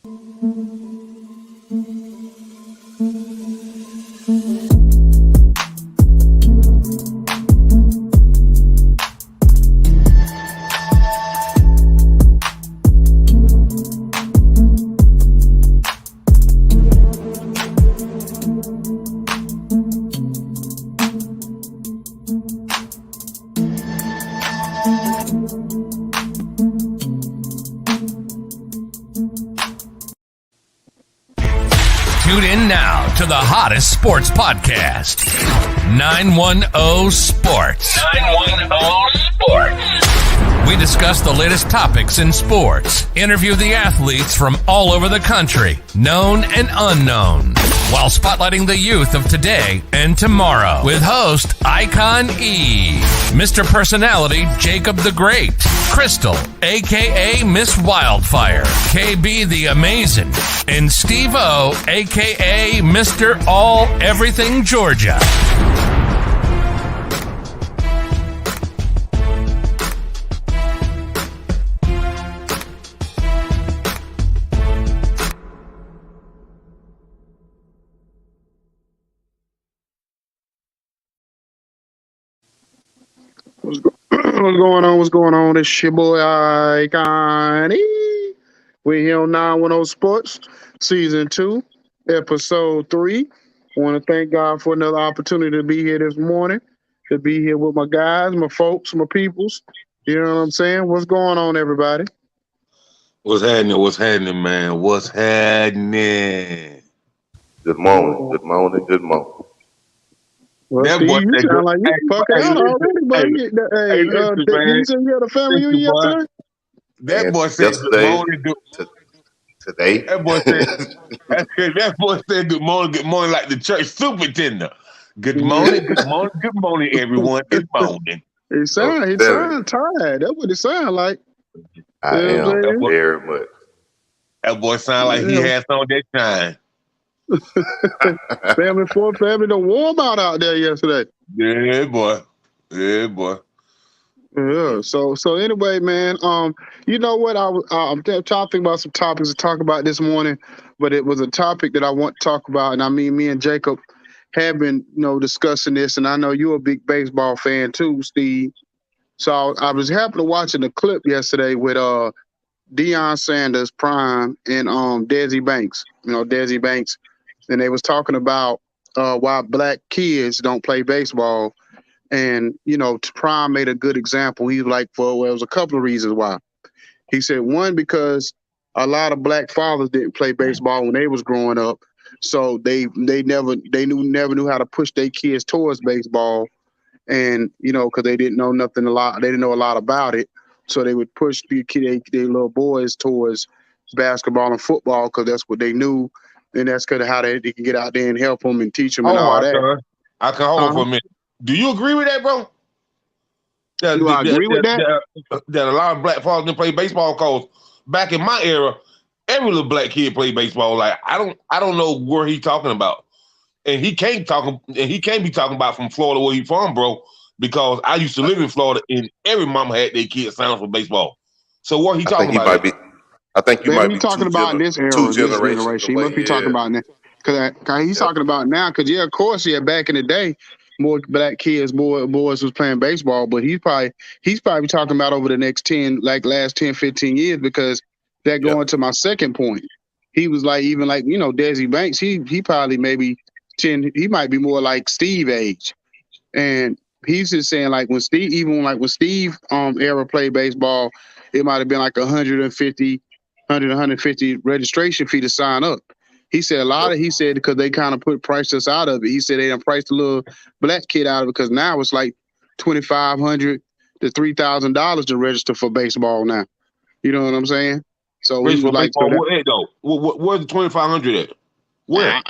Tune in now to the hottest sports podcast, 910 Sports. 910 Sports. We discuss the latest topics in sports, interview the athletes from all over the country, known and unknown, while spotlighting the youth of today and tomorrow with host Icon E, Mr. Personality Jacob the Great, Crystal, a.k.a. Miss Wildfire, KB the Amazing, and Steve-O, a.k.a. Mr. All Everything Georgia. What's going on? What's going on? It's your boy Icon E. We're here on 910 Sports, Season 2, Episode 3. I want to thank God for another opportunity to be here this morning, to be here with my guys, my folks, my peoples. You know what I'm saying? What's going on, everybody? What's happening? What's happening, man? What's happening? Good morning. Good morning. Good morning. Well, That Steve, boy you said sound like you hey, fucking hey, out listen, already, buddy. listen, Did you say you had a family listen, reunion boy. yesterday? That And boy said good yesterday morning. today. That boy said that boy said good morning like the church superintendent. Good morning, good morning, everyone. Good morning. He sound tired. That's what it sound like. I You know what I'm am saying? very much. That boy sound like he had some of that shine. Family don't warm out there yesterday. Yeah, boy. Yeah, boy. Yeah. So anyway, man. You know what? I'm trying to think about some topics to talk about this morning, but it was a topic that I want to talk about, and I mean, me and Jacob have been, discussing this, and I know you're a big baseball fan too, Steve. So I was happy to watching a clip yesterday with Deion Sanders, Prime, and Desi Banks. Desi Banks, and they was talking about why black kids don't play baseball. And, Prime made a good example. He was like, it was a couple of reasons why. He said, one, because a lot of black fathers didn't play baseball when they was growing up. So they never knew how to push their kids towards baseball. And, because they didn't know they didn't know a lot about it. So they would push their little boys towards basketball and football because that's what they knew. And that's kind of how they can get out there and help them and teach them and all that. I can hold on for a minute. Do you agree with that, bro? Do I agree with that? That a lot of black fathers didn't play baseball because back in my era, every little black kid played baseball. Like I don't know where he's talking about, and he can't be talking about from Florida where he's from, bro. Because I used to live in Florida, and every mama had their kids sign up for baseball. So what he talking about? I think you might be talking about this era, two this generations. He must be talking about now. Because he's talking about now. Because of course, back in the day, more black kids, boys was playing baseball. But he's probably talking about over the next last 10, 15 years. Because that going to my second point. He was like, even like Desi Banks. He probably maybe 10. He might be more like Steve age, and he's just saying like when Steve era played baseball, it might have been like 150 registration fee to sign up. He said because they kind of put prices out of it. He said they done priced the little black kid out of it because now it's like $2,500 to $3,000 to register for baseball now. You know what I'm saying? So he was like, where's the $2,500 at? Where?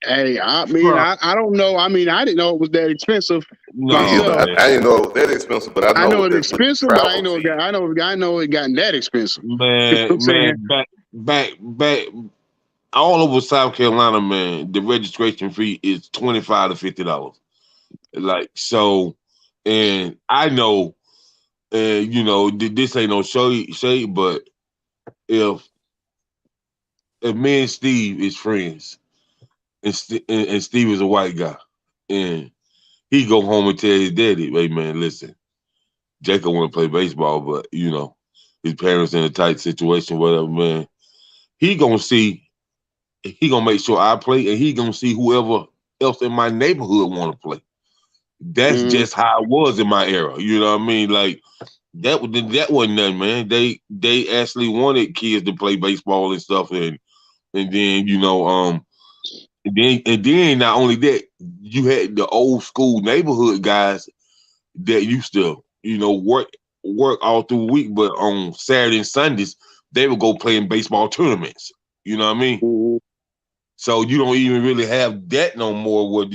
I don't know. I mean, I didn't know it was that expensive. No, I didn't know it was that expensive, but I know it's expensive. But I know it gotten that expensive. Man, back all over South Carolina, man, the registration fee is $25 to $50. Like so, and I know, this ain't no shade, but if me and Steve is friends, and Steve is a white guy, and he go home and tell his daddy, "Hey man, listen, Jacob want to play baseball, but his parents in a tight situation, whatever, man. He gonna make sure I play, and he gonna see whoever else in my neighborhood want to play. That's just how it was in my era. You know what I mean? Like that wasn't nothing, man. They actually wanted kids to play baseball and stuff, and then and then not only that, you had the old school neighborhood guys that used to work all through the week, but on Saturday and Sundays they would go play in baseball tournaments. You know what I mean? Mm-hmm. So you don't even really have that no more. What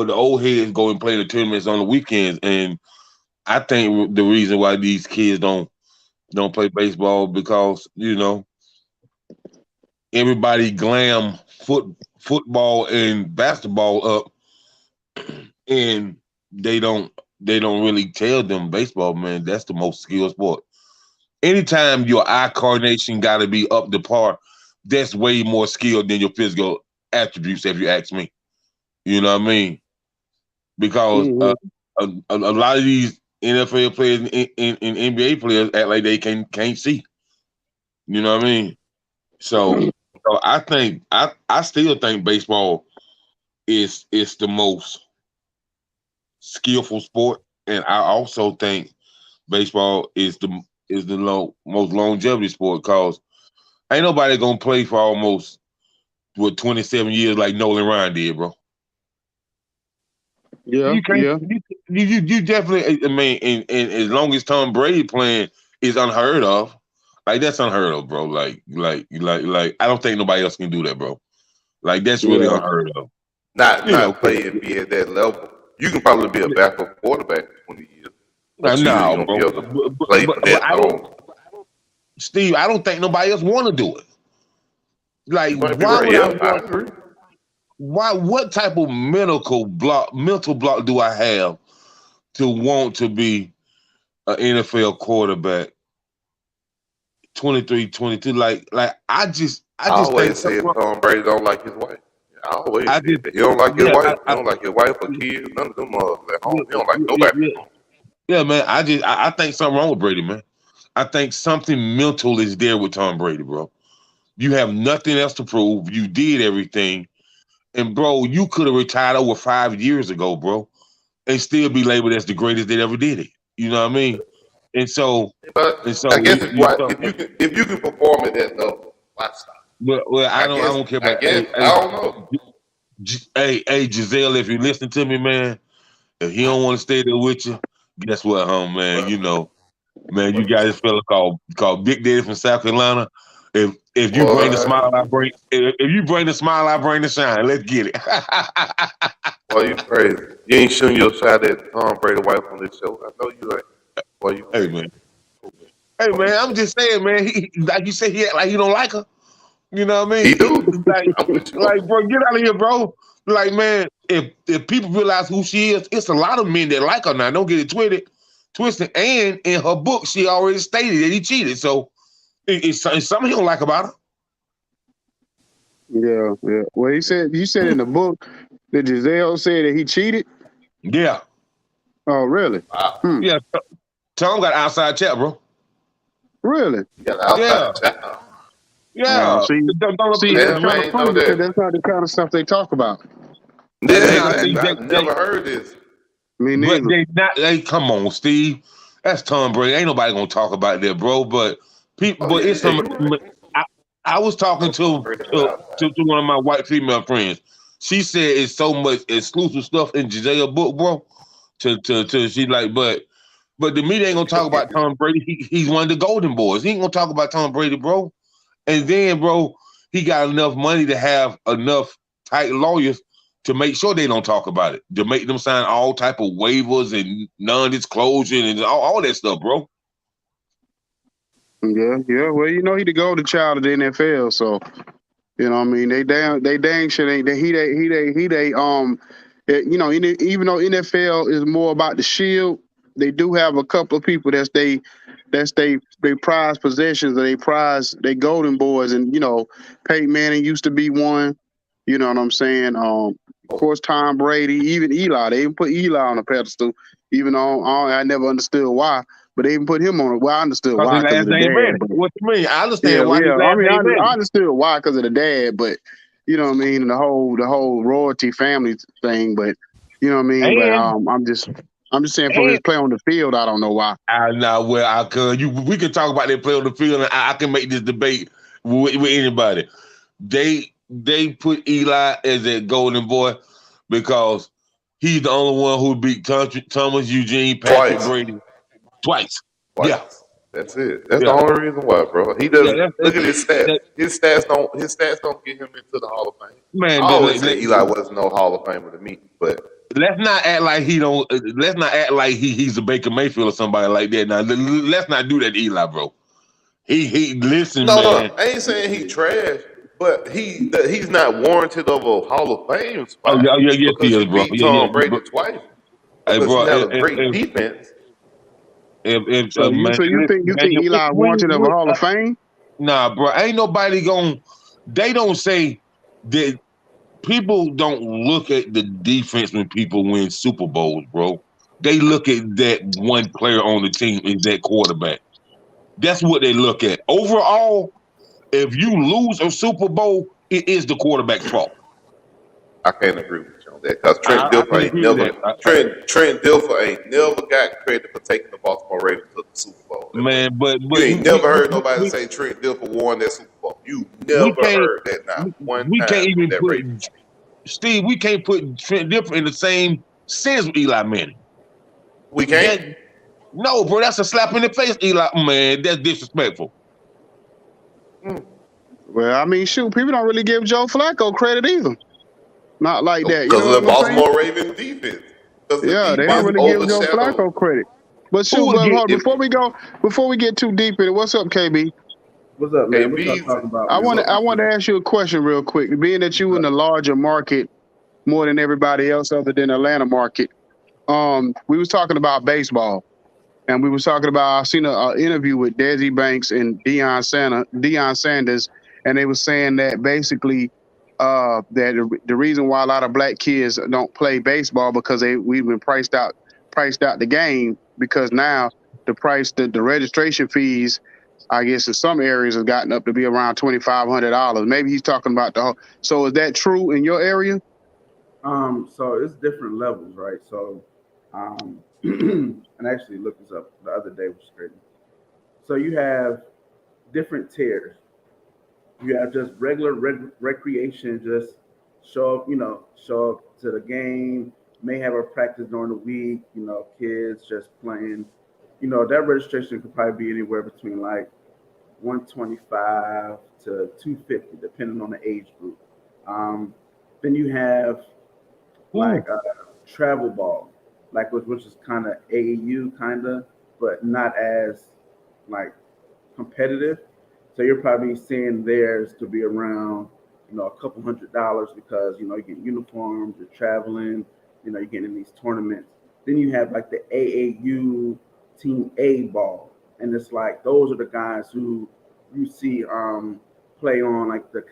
the old heads go and play the tournaments on the weekends, and I think the reason why these kids don't play baseball because everybody glam football and basketball up, and they don't really tell them baseball, man, that's the most skilled sport. Anytime your eye coordination got to be up to par, that's way more skilled than your physical attributes, if you ask me. You know what I mean? Because a lot of these NFL players and NBA players act like they can't see. You know what I mean? So I think I still think baseball is the most skillful sport, and I also think baseball is the most longevity sport because ain't nobody gonna play for almost 27 years like Nolan Ryan did, bro. Yeah, you definitely. I mean, and as long as Tom Brady playing is unheard of, like that's unheard of, bro. Like I don't think nobody else can do that, bro. Like that's really unheard of. Not play and be at that level. You can probably be a backup quarterback for 20 years. No, bro. Steve, I don't think nobody else want to do it. Like, why? What type of mental block do I have to want to be an NFL quarterback? 23, 22. Like I just always say Tom Brady don't like his wife. He don't like his wife. He don't like his wife or kids. None of them at home. He don't like nobody. Yeah, man. I think something wrong with Brady, man. I think something mental is there with Tom Brady, bro. You have nothing else to prove. You did everything. And, bro, you could have retired over 5 years ago, bro, and still be labeled as the greatest that ever did it. You know what I mean? And so I guess if you can perform at that level, why stop? Well, I don't care about. I don't know. Hey, Giselle, if you listen to me, man, if he don't want to stay there with you, guess what, man? Man, you got this fella called Big Daddy from South Carolina. If you bring the smile, I bring. If you bring the smile, I bring the shine. Let's get it. Boy, you crazy. You ain't shooting your shot at Tom Brady wife on this show. I know you ain't. Boy, you crazy. Hey man, I'm just saying, man. He, like you said, he act like you don't like her. You know what I mean? He do. Like, bro, get out of here, bro. Like, man, if people realize who she is, it's a lot of men that like her now. Don't get it twisted. And in her book, she already stated that he cheated. So it's something he don't like about her. Yeah. Well, you said in the book that Giselle said that he cheated. Yeah. Oh, really? Wow. Yeah. Tom got outside chat, bro. Really? Yeah. That's not the kind of stuff they talk about. I've never heard this. Me neither. But come on, Steve. That's Tom Brady. Ain't nobody gonna talk about that, bro. But people, it's some. I was talking to one of my white female friends. She said it's so much exclusive stuff in Giselle book, bro. To she like, but the media ain't gonna talk about Tom Brady. He's one of the golden boys. He ain't gonna talk about Tom Brady, bro. And then, bro, he got enough money to have enough tight lawyers to make sure they don't talk about it, to make them sign all type of waivers and non-disclosure and all that stuff, bro. Yeah. Well, he the golden child of the NFL, so you know what I mean. They dang shit ain't that even though NFL is more about the shield, they do have a couple of people that's they that's they prize possessions, or they prize they golden boys, and Peyton Manning used to be one. You know what I'm saying? Of course, Tom Brady, even Eli. They even put Eli on a pedestal, even though I never understood why. But they even put him on it. Well, I understood why because of the dad. But, what you mean? I understand why. Yeah. I understood why because of the dad, but you know what I mean, and the whole royalty family thing. But you know what I mean. But I'm just saying from his play on the field, I don't know why. We can talk about their play on the field, and I can make this debate with anybody. They put Eli as a golden boy because he's the only one who beat Thomas Eugene, Patrick Brady twice. Yeah, that's it. That's the only reason why, bro. He doesn't look at his stats. His stats don't get him into the Hall of Fame. Man, I always say Eli wasn't no Hall of Famer to me, but let's not act like he don't. Let's not act like he's a Baker Mayfield or somebody like that. Now, let's not do that to Eli, bro. He listen, man. No, I ain't saying he trash. But he's not warranted of a Hall of Fame spot. Yes, he is, bro. He beat Tom Brady twice. Hey, bro, he had a great defense. So you think Eli warranted of a Hall of Fame? Nah, bro. Ain't nobody they don't say that. People don't look at the defense when people win Super Bowls, bro. They look at that one player on the team is that quarterback. That's what they look at. Overall, if you lose a Super Bowl, it is the quarterback's fault. I can't agree with you on that because Trent Dilfer ain't never got credit for taking the Baltimore Ravens to the Super Bowl. Man, but you ain't never heard nobody say Trent Dilfer won that Super Bowl. You never heard that now. We can't even put Steve. We can't put Trent Dilfer in the same sense with Eli Manning. We can't. No, bro, that's a slap in the face, Eli. Man, that's disrespectful. Well, I mean, shoot, people don't really give Joe Flacco credit either. Not like that. Because of the Baltimore Ravens defense. Yeah, they don't really give Joe Flacco credit. But shoot, before we get too deep in it, what's up, KB? What's up, man? What y'all talking about? I want to ask you a question real quick. Being that you in the larger market more than everybody else other than Atlanta market, we was talking about baseball. And we was talking about, I seen an interview with Desi Banks and Deion Sanders, and they were saying that basically that the reason why a lot of black kids don't play baseball because we've been priced out the game because now the registration fees, I guess in some areas have gotten up to be around $2,500. Maybe he's talking about the whole. So is that true in your area? So it's different levels, right? So and I actually looked this up the other day, which is crazy. So you have different tiers. You have just regular recreation, just show up to the game, may have a practice during the week, kids just playing. That registration could probably be anywhere between like $125 to $250, depending on the age group. Then you have like travel ball, like which is kind of AAU kind of, but not as like competitive. So you're probably seeing theirs to be around, a couple $100 because, you get uniforms, you're traveling, you're getting in these tournaments. Then you have like the AAU Team A ball. And it's like, those are the guys who you see play on like the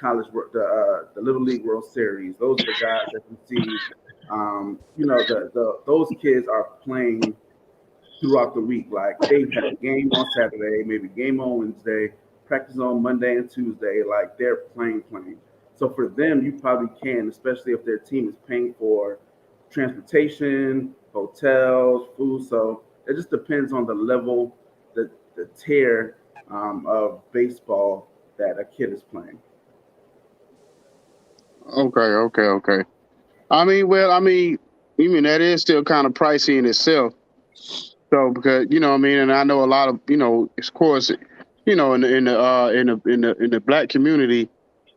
the Little League World Series. Those are the guys that you see, those kids are playing throughout the week. Like they've had a game on Saturday, maybe game on Wednesday, practice on Monday and Tuesday, like they're playing. So for them, you probably can, especially if their team is paying for transportation, hotels, food. So it just depends on the level, the tier of baseball that a kid is playing. Okay. I mean, that is still kind of pricey in itself. So because and I know a lot of of course. In the black community,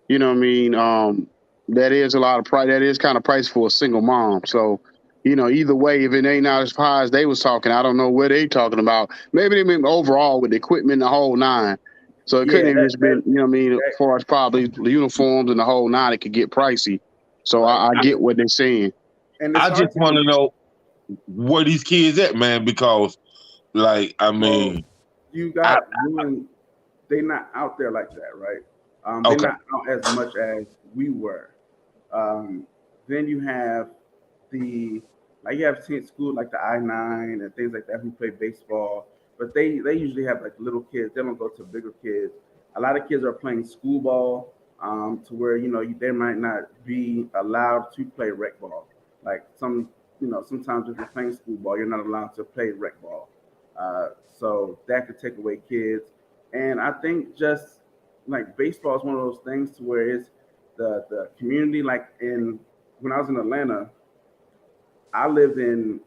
that is a lot of price. That is kind of pricey for a single mom. So, either way, if it ain't not as high as they was talking, I don't know what they talking about. Maybe they mean overall with the equipment, the whole nine. So it couldn't have just been, as far as probably the uniforms and the whole nine, it could get pricey. So I get what they're saying. And I just want to know where these kids at, man, because you got one. They're not out there like that, right? They're not out as much as we were. Then you have you have school like the I-9 and things like that who play baseball, but they usually have like little kids. They don't go to bigger kids. A lot of kids are playing school ball to where they might not be allowed to play rec ball. Like sometimes if you're playing school ball, you're not allowed to play rec ball. So that could take away kids. And I think just like baseball is one of those things to where it's the community. Like when I was in Atlanta, I lived in,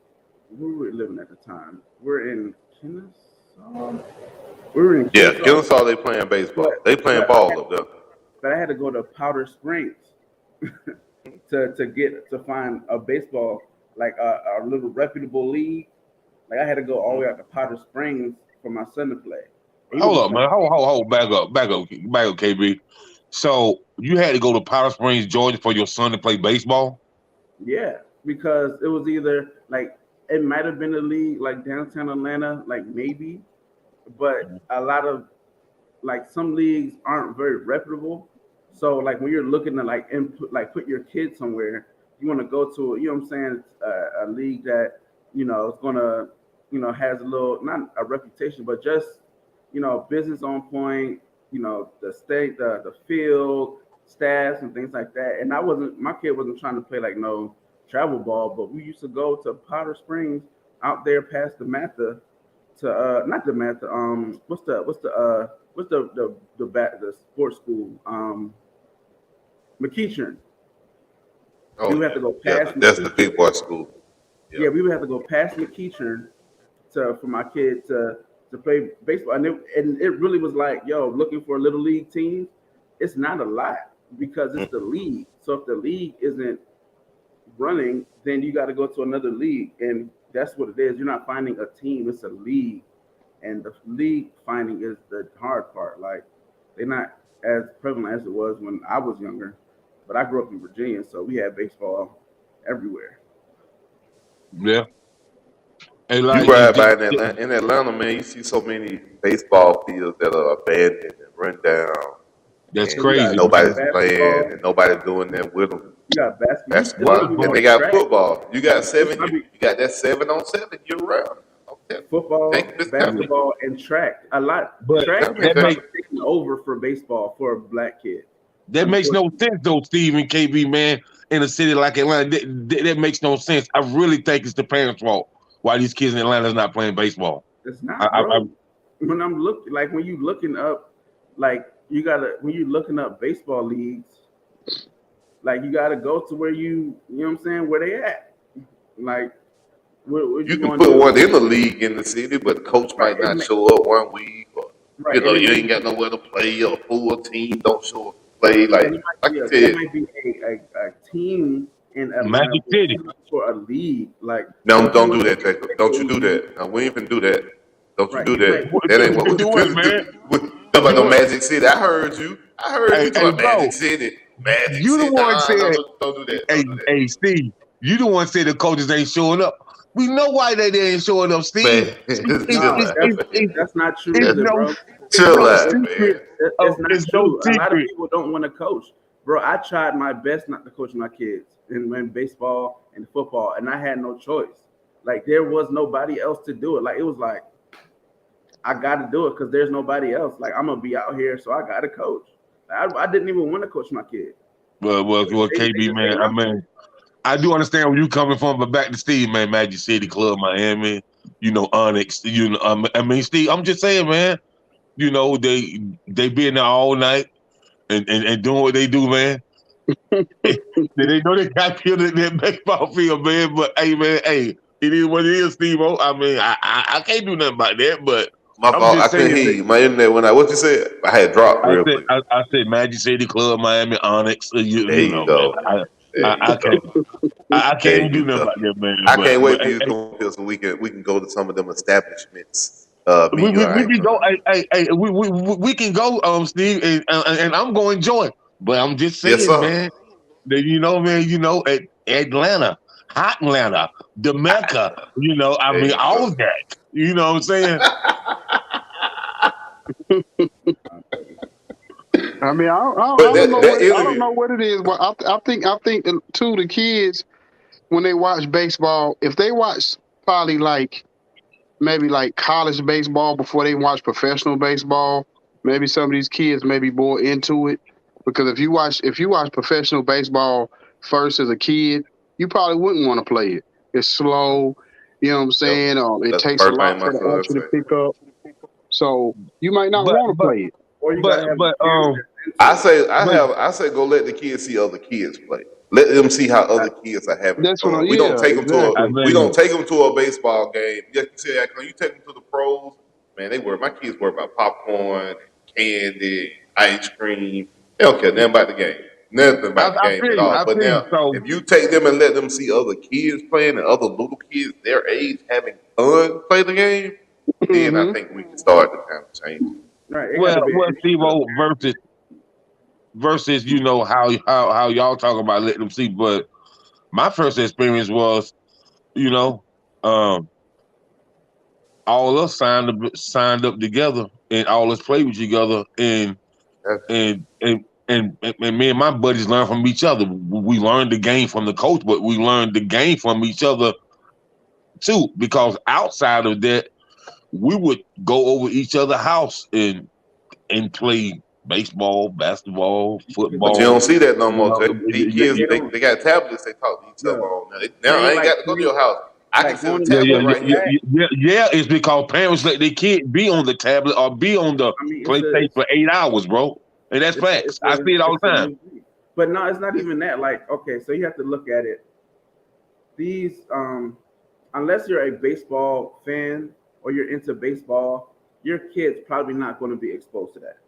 where were we living at the time? We're in Kennesaw. Kennesaw. They playing baseball. They playing ball up there. But I had to go to Powder Springs to find a baseball, like a little reputable league. Like I had to go all the way out to Powder Springs for my son to play. Hold up, man. Hold. Back up, KB. So you had to go to Powder Springs, Georgia, for your son to play baseball? Yeah, because it was either like it might have been a league like downtown Atlanta, like maybe, but a lot of like some leagues aren't very reputable. So like when you're looking to like input, like put your kid somewhere, you want to go to a league that is gonna has a little, not a reputation, but just business on point, the state, the field, stats and things like that. And my kid wasn't trying to play like no travel ball, but we used to go to Powder Springs out there past the Matha to not the Matha, what's the sports school? McEachern. Oh, we would have to go past that's the big boy school. Yeah, we would have to go past McEachern for my kid to play baseball, and it really was like, looking for a little league team. It's not a lot because it's the league. So if the league isn't running, then you got to go to another league, and that's what it is. You're not finding a team; it's a league, and the league finding is the hard part. Like they're not as prevalent as it was when I was younger, but I grew up in Virginia, so we had baseball everywhere. Yeah. And like, you ride by in Atlanta, man, you see so many baseball fields that are abandoned and run down. That's crazy. Nobody's playing and nobody's doing that with them. You got basketball. And they got football. You got 7. You got that 7-on-7 year round. Okay. Football, basketball, and track. A lot. But track is taking over for baseball for a black kid. That makes no sense, though, Steve and KB, man. In a city like Atlanta, that makes no sense. I really think it's the parents' fault why these kids in Atlanta is not playing baseball. It's not, bro. When I'm looking, like when you looking up, like when you looking up baseball leagues, like you gotta go to where you know what I'm saying, where they at. Like where you can put one in the league in the city, but the coach might not show up one week, or you ain't got nowhere to play, or full team don't show up to play. Like there might be a team in Magic City for a league. Like don't do that, Jacob. Don't you do that. No, we ain't even do that. Don't you do that. That ain't what we're doing, man. About no Magic City. I heard you talking about Magic City. Magic you City. The one said, don't do that. Hey, Steve, you the one said the coaches ain't showing up. We know why they ain't showing up, Steve. That's not true, bro. Chill out, man. It's not true. A lot of people don't want to coach. Bro, I tried my best not to coach my kids in baseball and football, and I had no choice. Like, there was nobody else to do it. Like, it was like, I got to do it because there's nobody else. Like, I'm going to be out here, so I got to coach. I didn't even want to coach my kid. Well, KB, man, I mean, I do understand where you coming from, but back to Steve, man, Magic City Club, Miami, Onyx, I mean, Steve, I'm just saying, man, they be in there all night and doing what they do, man. They know they got killed in that baseball field, man, but hey, it is what it is, Steve-O. I mean, I can't do nothing about that, but my fault. I couldn't hear you. My internet went out. What you said? I had dropped real quick. I said Magic City Club, Miami, Onyx. There you go. I can't do nothing about that, man. I can't wait for you to come here so we can go to some of them establishments. We can go. We can go, Steve, and I'm going to enjoy. But I'm just saying, man. That at Atlanta, hot Atlanta, the Mecca. I mean, all of that. You know what I'm saying? I mean, I But don't know that I don't interview, know what it is, but I think too the kids when they watch baseball, if they watch probably like maybe like college baseball before they watch professional baseball, maybe some of these kids may be more into it. Because if you watch professional baseball first as a kid, you probably wouldn't want to play it. It's slow, you know what I'm yep, saying? It that's the takes a first lot thing my for the son action to said. pick up. So you might not But want to but play it. Or you but gotta have the but parents that's into it. but I say go let the kids see other kids play. Let them see how other kids are having That's what fun. We don't yeah, take them I exactly. mean, to a baseball game. Yeah, you see that, you take them to the pros, man, my kids worry about popcorn, candy, ice cream. They don't care nothing about the game. Nothing about the I game at feel you. all. I But feel you. now So if you take them and let them see other kids playing and other little kids their age having fun play the game, then I Hmm. think we can start to kind of change it. Right, it got to be an issue Steve for the parents. versus how y'all talk about letting them see. But my first experience was, you know, um, all us signed up together, and all us played with together, That's and and and me and my buddies learned from each other. We learned the game from the coach, but we learned the game from each other too. Because outside of that, we would go over each other's house and play baseball, basketball, But you don't football. see that no You more, know, Jake. These kids, They don't. they got tablets. They talk to each other Yeah, on. they Now I ain't ain't like got to go to your house. I can like set a going into yeah, the yeah, tablet yeah, right yeah, here. bag. yeah, yeah. It's because parents let their kid be on the tablet or be on the I mean, PlayStation for 8 hours, bro. And that's facts. I see it all it's the a time. new breed. But no, it's not even that. Like, okay, so you have to look at it. These, unless you're a baseball fan or you're into baseball, your kid's probably not going to be exposed to that.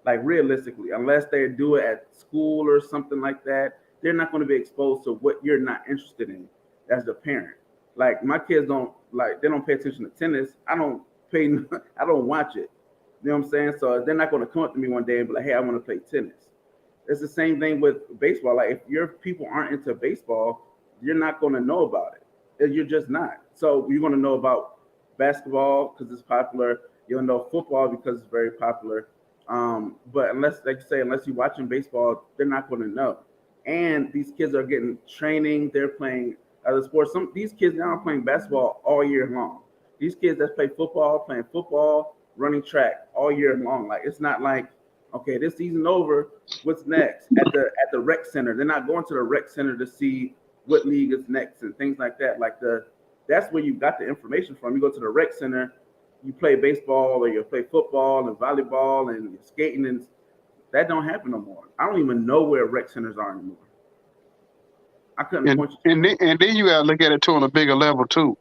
Like realistically, unless they do it at school or something like that, they're not going to be exposed to what you're not interested in as the parent. Like my kids don't like they don't pay attention to tennis. I don't pay. I don't watch it. You know what I'm saying? So they're not going to come up to me one day and be like, "Hey, I want to play tennis." It's the same thing with baseball. Like if your people aren't into baseball, you're not going to know about it. You're just not. So you're going to know about basketball because it's popular. You'll know football because it's very popular. But unless, like you say, unless you're watching baseball, they're not going to know. And these kids are getting training. They're playing other sports. Some these kids now are playing basketball all year long. These kids that play football, playing football, running track all year long. Like it's not like okay, this season over. What's next at the rec center? They're not going to the rec center to see what league is next and things like that. Like that's where you got the information from. You go to the rec center, you play baseball or you play football and volleyball and skating, and that don't happen no more. I don't even know where rec centers are anymore. I couldn't And point you to one. and then you gotta look at it too on a bigger level too.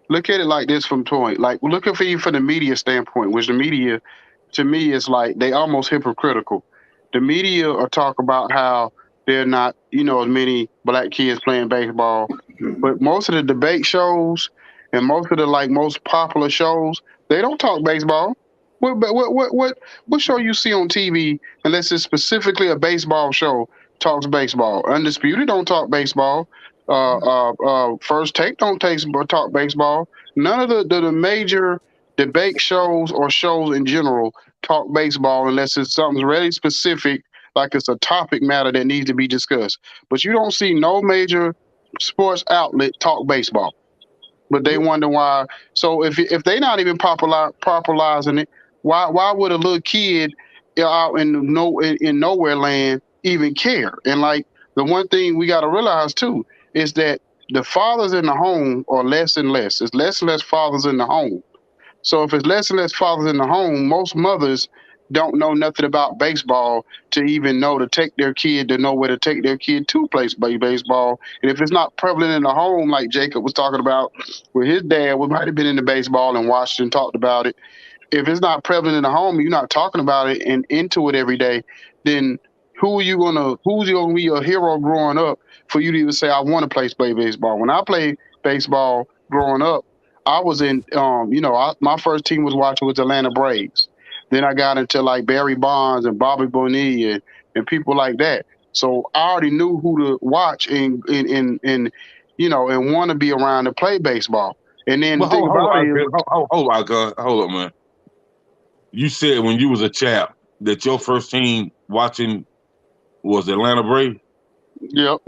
Look at it like this from point. Like looking for you from the media standpoint, which the media to me is like they almost hypocritical. The media are talk about how they're not, as many black kids playing baseball. But most of the debate shows and most of the like most popular shows, they don't talk baseball. What show you see on TV unless it's specifically a baseball show talks baseball? Undisputed don't talk baseball. First Take don't talk baseball. None of the major debate shows or shows in general talk baseball unless it's something really specific, like it's a topic matter that needs to be discussed. But you don't see no major sports outlet talk baseball, but they wonder why. So if they're not even popularizing it, why would a little kid out in nowhere land even care? And like the one thing we got to realize too is that the fathers in the home are less and less. It's less and less fathers in the home. So if it's less and less fathers in the home, most mothers don't know nothing about baseball to even know to take their kid to know where to take their kid to play baseball. And if it's not prevalent in the home, like Jacob was talking about, where his dad might have been into baseball and watched and talked about it. If it's not prevalent in the home, you're not talking about it and into it every day, then who's gonna be your hero growing up for you to even say, I want to play baseball? When I played baseball growing up, I was in, my first team was watching was Atlanta Braves. Then I got into like Barry Bonds and Bobby Bonilla and people like that. So I already knew who to watch and want to be around to play baseball. And then the But thing hold about on, it is, hold on, hold on, man. You said when you was a chap that your first team watching was Atlanta Braves. Yep.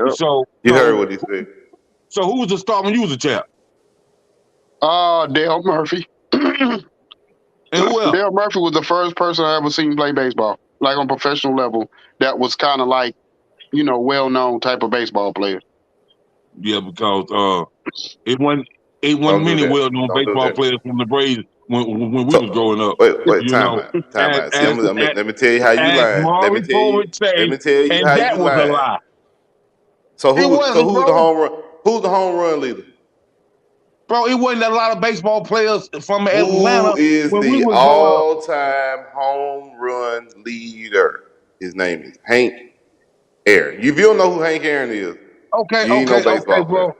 So you heard what he said. So who was the star when you was a chap? Dale Murphy. And who else? Dale Murphy was the first person I ever seen play baseball, like on professional level. That was kind of like, well-known type of baseball player. Yeah, because it wasn't many well-known baseball players from the Braves when we was growing up. Wait, time out. Let me tell you how you lied. Let me tell you how you lied. A lie. So who's the home run leader? Bro, it wasn't a lot of baseball players from Atlanta. Who is the all-time home run leader? His name is Hank Aaron. If you don't know who Hank Aaron is, okay, bro.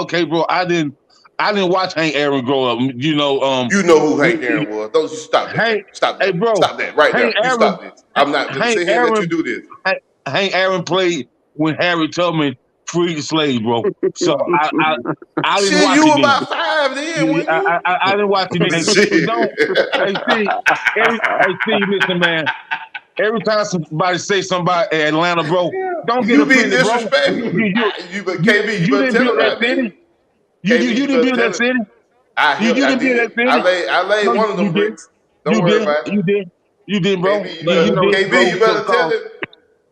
Okay, bro. I didn't watch Hank Aaron grow up. You know who Hank Aaron was. Don't you stop that. Stop that. Hey, bro. Stop that right now. You stop this. I'm not going to sit here and let you do this. Hank Aaron played when Harry Tubman freed the slaves, bro. So I didn't watch it. You about 5 then. I didn't watch it. Steve, listen, man. Every time somebody say somebody Atlanta, bro, don't get offended, disrespectful. KB, you didn't build that city. You didn't build that city. You didn't build that city. I laid one of them bricks. Don't worry about it. You did, bro. KB, you better tell it.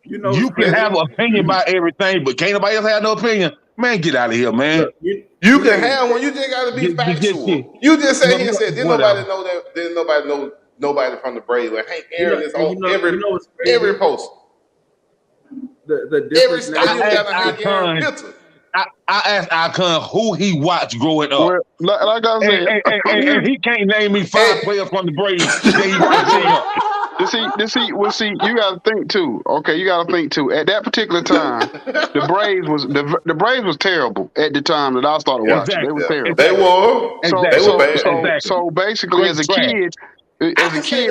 You can have an opinion about everything, but can't nobody else have no opinion. Man, get out of here, man. Look, you can have one. You just got to be factual. You just said he said didn't nobody know that? Didn't nobody know nobody from the Braves? Like Hank Aaron is on every post. The difference. I asked Icon who he watched growing up. Well, like I said, and he can't name me 5 players from the Braves that he watched. See, you gotta think too. Okay, you gotta think too. At that particular time, the Braves was terrible at the time that I started watching. They were terrible. They were. So basically, as a kid,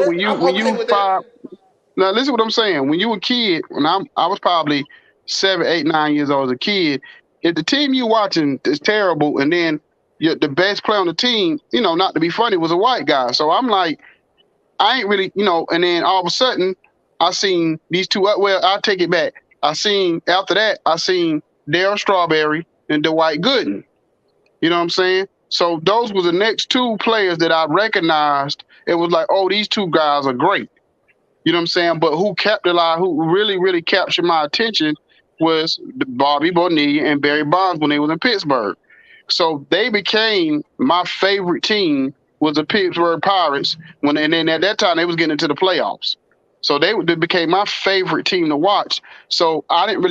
when you 5. Now listen what I'm saying. When you were a kid, I was probably 7, 8, 9 years old as a kid. If the team you watching is terrible, and then the best player on the team, not to be funny, was a white guy. So I'm like, I ain't really, and then all of a sudden, I seen these two. Well, I'll take it back. After that, I seen Darryl Strawberry and Dwight Gooden. You know what I'm saying? So those were the next 2 players that I recognized. It was like, oh, these 2 guys are great. You know what I'm saying? But who really, really captured my attention was Bobby Bonilla and Barry Bonds when they was in Pittsburgh. So they became my favorite team. Was the Pittsburgh Pirates and then at that time they was getting into the playoffs. So they became my favorite team to watch. So I really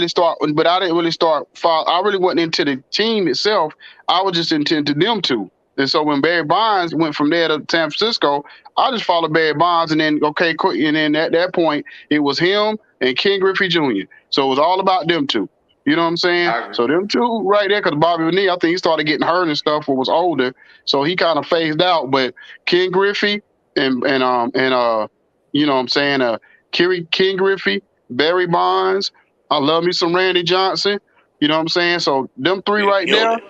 wasn't into the team itself. I was just into them 2. And so when Barry Bonds went from there to San Francisco, I just followed Barry Bonds, and then at that point it was him and Ken Griffey Jr. So it was all about them 2. You know what I'm saying? So them 2 right there, because Bobby Bonilla, I think he started getting hurt and stuff when he was older, so he kind of phased out. But Ken Griffey and you know what I'm saying, Ken Griffey, Barry Bonds. I love me some Randy Johnson. You know what I'm saying? So them 3 right there,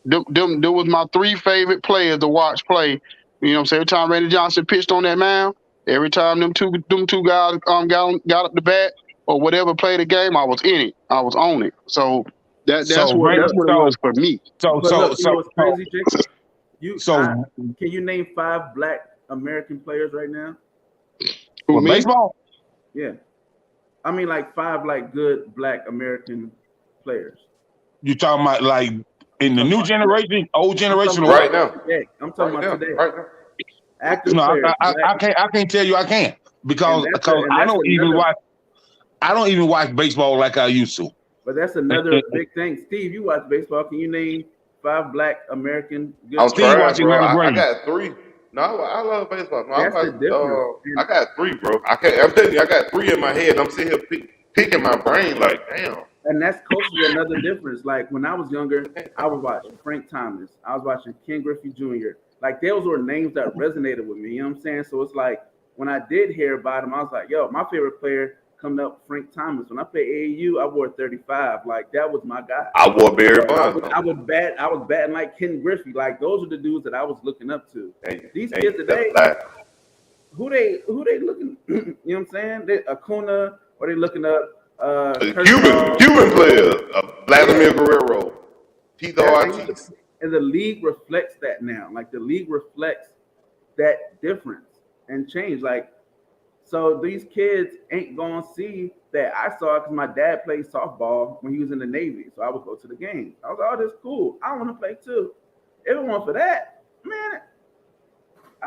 them was my 3 favorite players to watch play. You know what I'm saying? Every time Randy Johnson pitched on that mound, every time them two guys got up the bat or whatever played the game, I was in it. I was on it. So that's what it was for me. So what's crazy, Jacob? Can you name 5 Black American players right now? For baseball? Yeah. I mean, like 5 good Black American players. You talking about like in the new generation, old generation, right now? Yeah, I'm talking about today. Right now. Active no, players, I can't tell you I can't because I don't even watch baseball like I used to. But that's another big thing. Steve, you watch baseball. Can you name 5 Black American good I'm players? trying, bro. I got 3. No, I love baseball. No, that's the difference. I got 3, bro. I'm telling you, I got 3 in my head. I'm sitting here picking my brain like, damn. And that's culturally another difference. Like when I was younger, I was watching Frank Thomas. I was watching Ken Griffey Jr. Like those were names that resonated with me. You know what I'm saying? So it's like when I did hear about him, I was like, yo, my favorite player coming up, Frank Thomas. When I played AAU, I wore 35. Like that was my guy. I wore Barry Bonds. I was batting like Ken Griffey. Like those are the dudes that I was looking up to. These kids today, who they looking? You know what I'm saying? They Acuna, or they looking up Cuban players, Vladimir Guerrero, Tito Ortiz. And the league reflects that now. Like the league reflects that difference and change. Like, so these kids ain't gonna see that. I saw it because my dad played softball when he was in the Navy, so I would go to the games. I was like, oh, this is cool. I want to play too. If it weren't for that, man.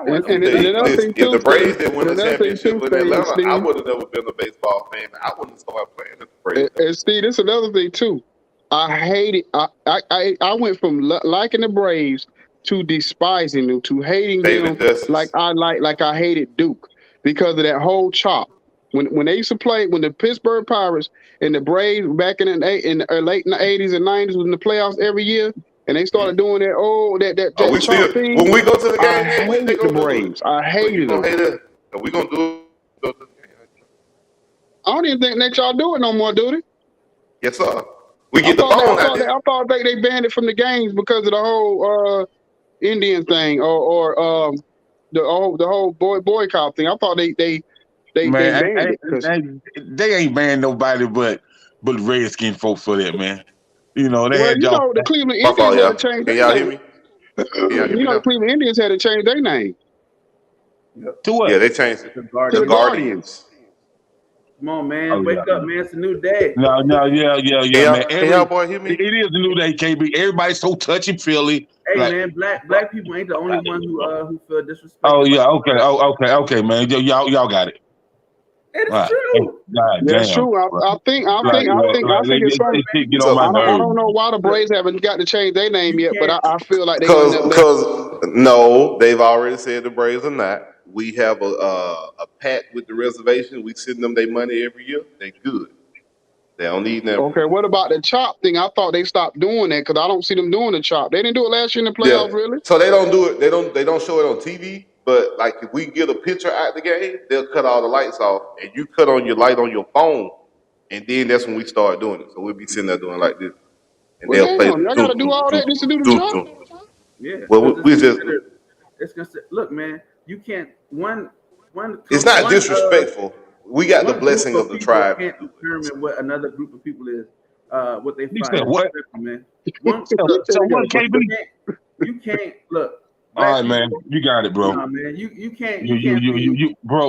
If the Braves didn't win the championship with Atlanta, I would have never been a baseball fan. I wouldn't have started playing at the Braves. And Steve, this is another thing too. I hate it. I went from liking the Braves to despising them, to hating them like I hated Duke because of that whole chop. When they used to play, when the Pittsburgh Pirates and the Braves back in the late 80s and 90s was in the playoffs every year, and they started doing that chop thing. When we go to the game, I hated the Braves. I hated them. Are we gonna do it? I don't even think y'all do it no more, do they? Yes, sir. We get the phone out there. I thought they banned it from the games because of the whole Indian thing or the whole boycott thing. I thought they banned it. They ain't banned nobody but Redskin folks for that, man. You know, the Cleveland Indians had to change their name. Can y'all hear me? The Cleveland Indians had to change their name. To what? Yeah, they changed it. To the Guardians. Come on, man. Wake up, man. It's a new day. No, yeah, man. Can y'all boy hear me? It is a new day, KB. Everybody's so touchy-feely. Hey, man, black people ain't the only ones who feel disrespected. Oh, yeah, okay, man. Y'all got it. It's true. That's true. I think it's something. I don't know why the Braves haven't got to change their name yet, but I feel like they because no, they've already said the Braves are not. We have a pact with the reservation. We send them their money every year. They good. They don't need that. Okay, what about the chop thing? I thought they stopped doing that because I don't see them doing the chop. They didn't do it last year in the playoffs, really. So they don't do it. They don't show it on TV. But like if we get a picture at the game, they'll cut all the lights off, and you cut on your light on your phone, and then that's when we start doing it. So we'll be sitting there doing like this, and they'll play. I gotta do all that just to do the chop. Yeah. Well, we just. It's gonna say, look, man. You can't one. It's not disrespectful. We got the blessing of the tribe. Can't determine what another group of people is. What they find. What? Man. So what, KB? You can't look. All right, man. You got it, bro. Nah, man. You can't. Bro. If you grow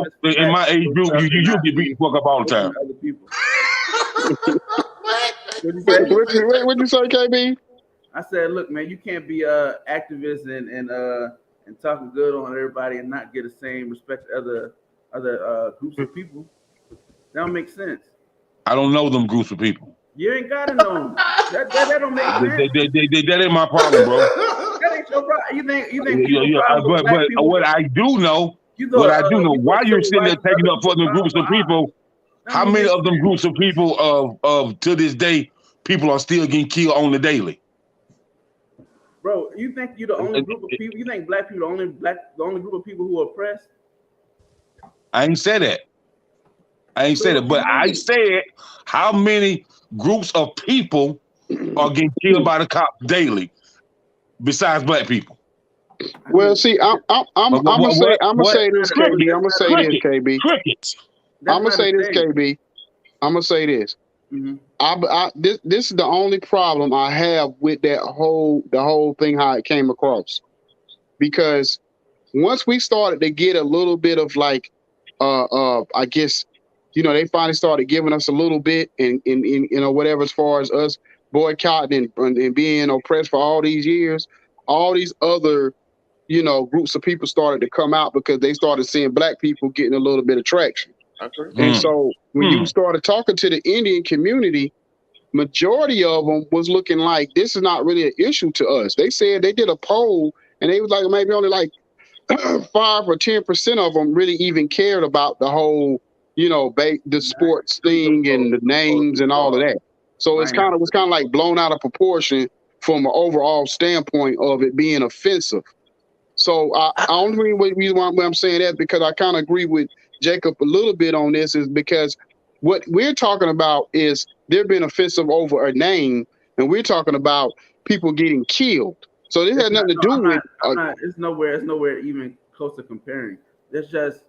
up in my age group, you get beaten fuck up all the time. Other people. What'd you say, KB? I said, look, man, you can't be activist and talking good on everybody and not get the same respect to other groups of people. That don't make sense. I don't know them groups of people. You ain't gotta know them. That don't make sense. That ain't my problem, bro. That ain't your problem. You think but what I do know, while you're sitting there taking up for them groups of people, how many of them groups of people of to this day people are still getting killed on the daily? Bro, you think you're the only group of people? You think black people the only group of people who are oppressed? I ain't said that. But I said how many groups of people are getting killed by the cops daily, besides black people. Well, see, I'm gonna say this, KB. I'm gonna say this, KB. Crickets. I'm gonna say this, KB. I'm gonna say this. Mm-hmm. This is the only problem I have with the whole thing, how it came across, because once we started to get a little bit of like, I guess, they finally started giving us a little bit in whatever, as far as us boycotting and being oppressed for all these years, all these other, groups of people started to come out because they started seeing black people getting a little bit of traction. And so when you started talking to the Indian community, majority of them was looking like this is not really an issue to us. They said they did a poll and they was like maybe only like 5 or 10% of them really even cared about the whole, the sports thing and the names and all of that. So it was kind of like blown out of proportion from an overall standpoint of it being offensive. So I only reason why I'm saying that because I kind of agree with Jacob a little bit on this is because what we're talking about is they're being offensive over a name, and we're talking about people getting killed. So this has nothing to do with. It's nowhere even close to comparing. It's just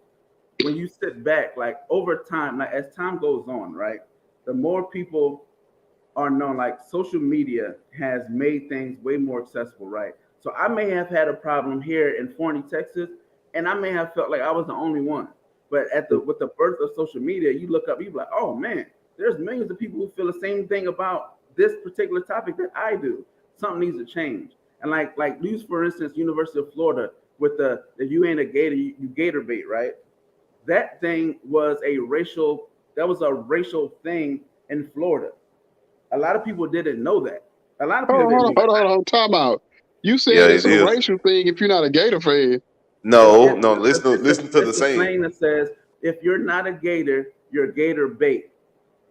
when you sit back, like over time, like as time goes on, right? The more people are known, like social media has made things way more accessible, right? So I may have had a problem here in Forney, Texas, and I may have felt like I was the only one. But with the birth of social media, you look up, you're like, oh man, there's millions of people who feel the same thing about this particular topic that I do. Something needs to change. And like use for instance, University of Florida with the if you ain't a gator, you gator bait, right? That thing was a racial thing in Florida. A lot of people didn't know that. A lot of people hold on, time out. You said it's a racial thing if you're not a Gator fan. No, listen to the saying. Saying that says if you're not a Gator, you're Gator bait.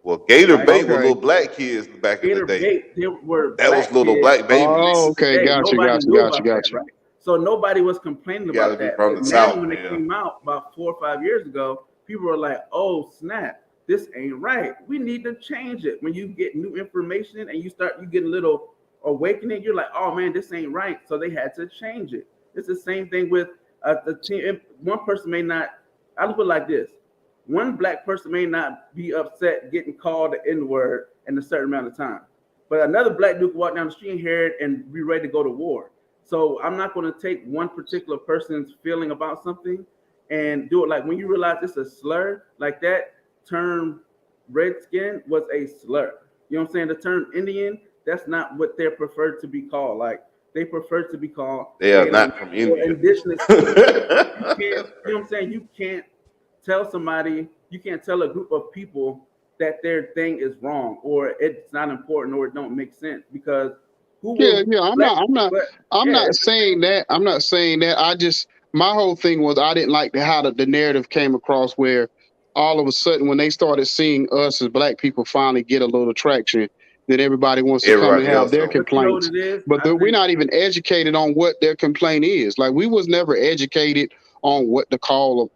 Well, Gator bait were little black kids back in the day. That was little black babies. Oh, okay, gotcha. Right? So nobody was complaining about that. From the now, South, when it came out about 4 or 5 years ago, people were like, "Oh snap, this ain't right. We need to change it." When you get new information and you get a little awakening, you're like, "Oh man, this ain't right." So they had to change it. It's the same thing with the team. One person may not. I'll put it like this. One black person may not be upset getting called the N-word in a certain amount of time, but another black dude can walk down the street and hear it and be ready to go to war. So I'm not going to take one particular person's feeling about something and do it. Like when you realize it's a slur, like that term redskin was a slur. You know what I'm saying? The term Indian, that's not what they're preferred to be called. Like they prefer to be called. They are not from India. Indigenous. You know what I'm saying? You can't tell a group of people that their thing is wrong or it's not important or it don't make sense because I'm not saying that. I'm not saying that. My whole thing was I didn't like how the narrative came across where all of a sudden when they started seeing us as black people finally get a little traction, that everybody wants to come and have their complaints. But we're not even educated on what their complaint is. Like we was never educated on what to call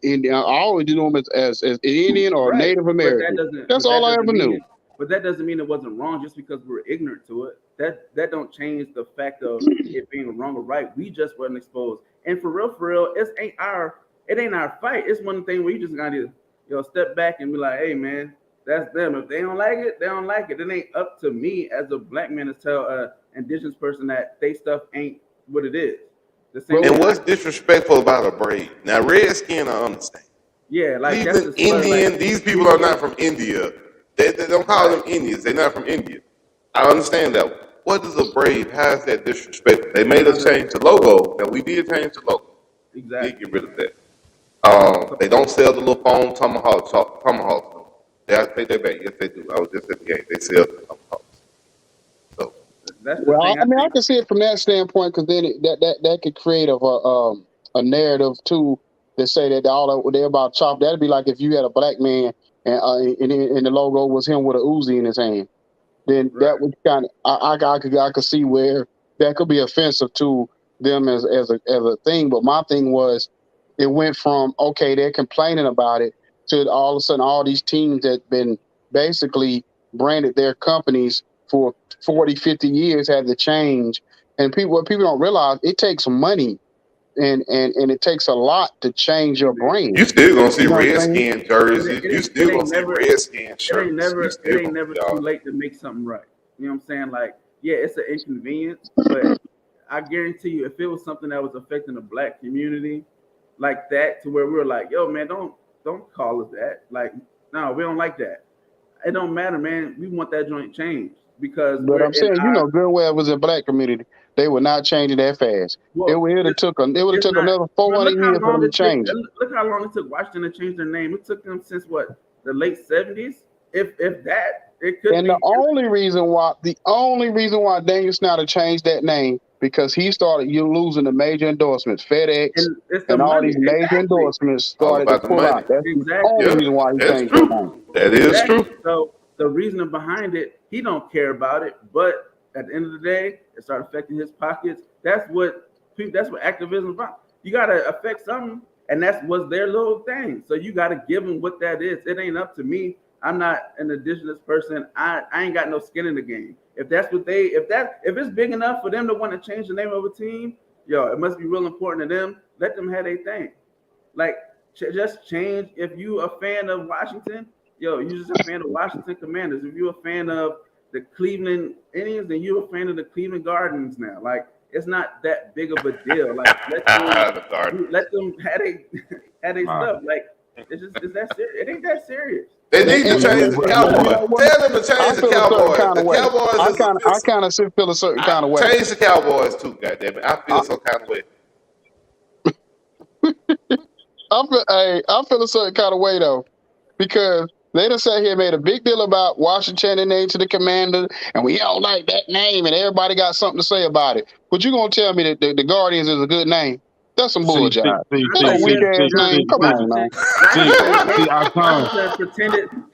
Indian. I always knew them as Indian or Native American. That's all I ever knew. But that doesn't mean it wasn't wrong just because we're ignorant to it. That don't change the fact of it being wrong or right. We just wasn't exposed. And for real, it ain't our fight. It's one thing where you just gotta step back and be like, hey man, that's them. If they don't like it, they don't like it. It ain't up to me as a black man to tell an indigenous person that they stuff ain't what it is. And what's disrespectful about a braid? Now, redskin, I understand. Yeah, like that's Indian. These people are not from India. They don't call them Indians. They're not from India. I understand that. What is a braid? How is that disrespectful? They made us change the logo. Now, we did change the logo. Exactly. We get rid of that. They don't sell the little foam tomahawks. They have to take that back. Yes, they do. I was just at the game. They sell the tomahawks. So. I can see it from that standpoint because then that could create a narrative too that say that they're about chop. That'd be like if you had a black man and the logo was him with an Uzi in his hand. Then that would kind of I could see where that could be offensive to them as a thing. But my thing was it went from okay they're complaining about it to all of a sudden all these teams that been basically branded their companies for 40, 50 years had to change. And what people don't realize, it takes money and it takes a lot to change your brand. You still gonna see redskin jerseys. You still gonna see redskin shirts. It ain't never too late to make something right. You know what I'm saying? Like, yeah, it's an inconvenience, but I guarantee you, if it was something that was affecting the black community like that, to where we were like, yo, man, don't call us that. Like, no, we don't like that. It don't matter, man. We want that joint changed. But I'm saying, good well it was a black community. They were not changing that fast. Well, it would have took another 400 years for them to change. Look how long it took Washington to change their name. It took them since the late 70s, if that. It could. And the only reason why Daniel Snyder changed that name because he started losing the major endorsements, FedEx, and all these major endorsements started to pull out. That's the only reason why he changed that name. That is true. So the reasoning behind it, he don't care about it, but at the end of the day, it started affecting his pockets. That's what activism is about. You gotta affect something. And that was their little thing. So you got to give them what that is. It ain't up to me. I'm not an indigenous person. I ain't got no skin in the game. If that's what if it's big enough for them to want to change the name of a team, it must be real important to them. Let them have their thing. Like just change. If you a fan of Washington, you just a fan of Washington Commanders. If you're a fan of the Cleveland Indians, then you're a fan of the Cleveland Guardians now. Like it's not that big of a deal. Like let them have their stuff. Like it's that serious. It ain't that serious. They need to change the Cowboys. Tell them to change the Cowboys. I kind of feel a certain kind of way. Change the Cowboys too, goddammit. I feel some kind of way. I feel a certain kind of way though, because they done sat here and made a big deal about Washington and name to the Commander, and we don't like that name, and everybody got something to say about it. But you gonna tell me that the Guardians is a good name? That's some bullshit. That's a weak ass name. Come on, man.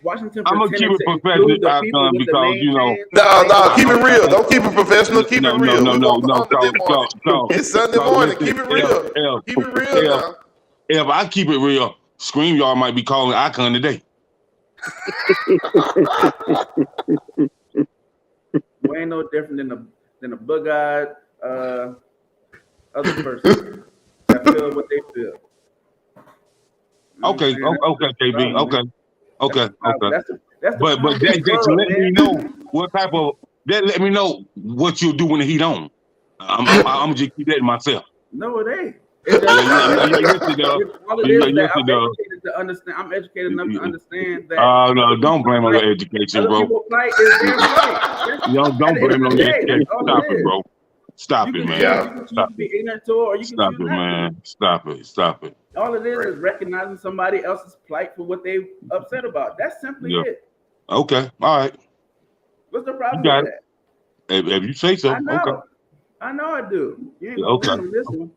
Washington I'm gonna keep it professional, Icon, because No, keep it real. Don't keep it professional. Keep it real. No. It's Sunday morning. Keep it real. Keep it real now. If I keep it real, StreamYard might be calling Icon today. We ain't no different than a bug-eyed other person that feel what they feel. Okay, KB. Okay. That's but that just let me know what type of let me know what you'll do when the heat on. I'm just keep that to myself. No, it ain't. I'm educated enough to understand that. Oh no, don't blame on your education, bro. Don't blame on your education. Stop it, bro. Stop it, man. Stop it. All it is recognizing somebody else's plight for what they upset about. That's simply it. Okay, all right. What's the problem with that? If you say so, I know I do. You ain't okay. on this one.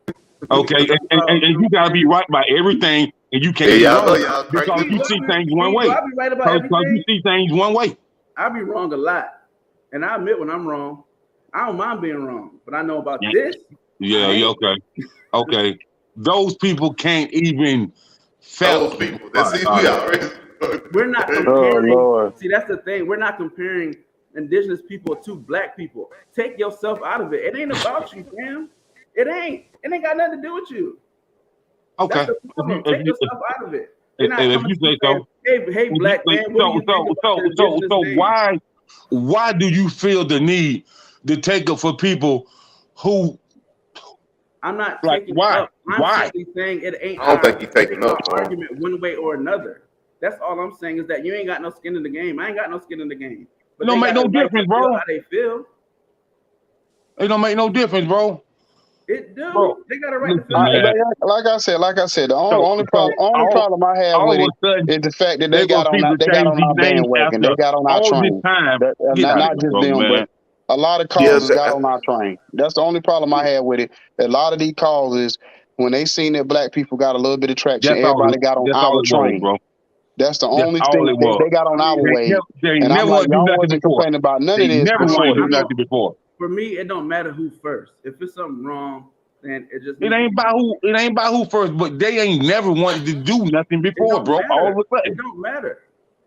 Okay, and you gotta be right by everything, and you can't be wrong because you see things one way. I'll be right about everything. Because you see things one way. I'll be wrong a lot, and I admit when I'm wrong. I don't mind being wrong, but I know about this. Yeah, okay. Those people can't even. Those people. We're not comparing. Oh, see, that's the thing. We're not comparing indigenous people to black people. Take yourself out of it. It ain't about you, fam. It ain't. It ain't got nothing to do with you. Okay. Take yourself out of it. If you say so. Hey, black man. So why do you feel the need to take it for people who? I'm not like taking why? Up. I'm why? Saying it ain't. I don't think he's taking up. Argument one way or another. That's all I'm saying is that you ain't got no skin in the game. I ain't got no skin in the game. But it don't make no difference, bro. How they feel. It don't make no difference, bro. It do. Bro, they got a right to feel. Like I said, the only problem I have with it is the fact that they got on our bandwagon. They got on our train. Not just them, but a lot of causes got on our train. That's the only problem I have with it. A lot of these causes, when they seen that black people got a little bit of traction, everybody got on our train, bro. That's the only thing they got on our way. And I'm like, y'all wasn't complaining about none of this before. For me, it don't matter who first. If it's something wrong, then it just it ain't about who first, but they ain't never wanted to do nothing before, bro. All of a sudden. It don't matter.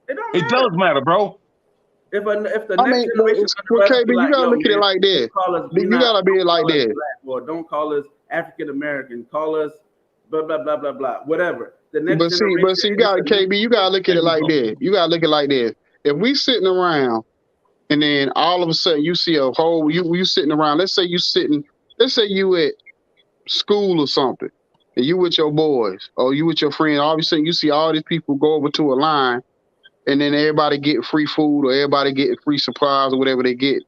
It does matter, bro. If the next generation, KB, you gotta look at it like this. You gotta be like this. Or don't call us African American. Call us blah blah blah blah blah. Whatever. But see, you got KB. You gotta look at it like this. You gotta look at it like this. If we sitting around, and then all of a sudden you see a whole you sitting around. Let's say you at school or something, and you with your boys or you with your friend. All of a sudden you see all these people go over to a line, and then everybody get free food or everybody get free supplies or whatever they get.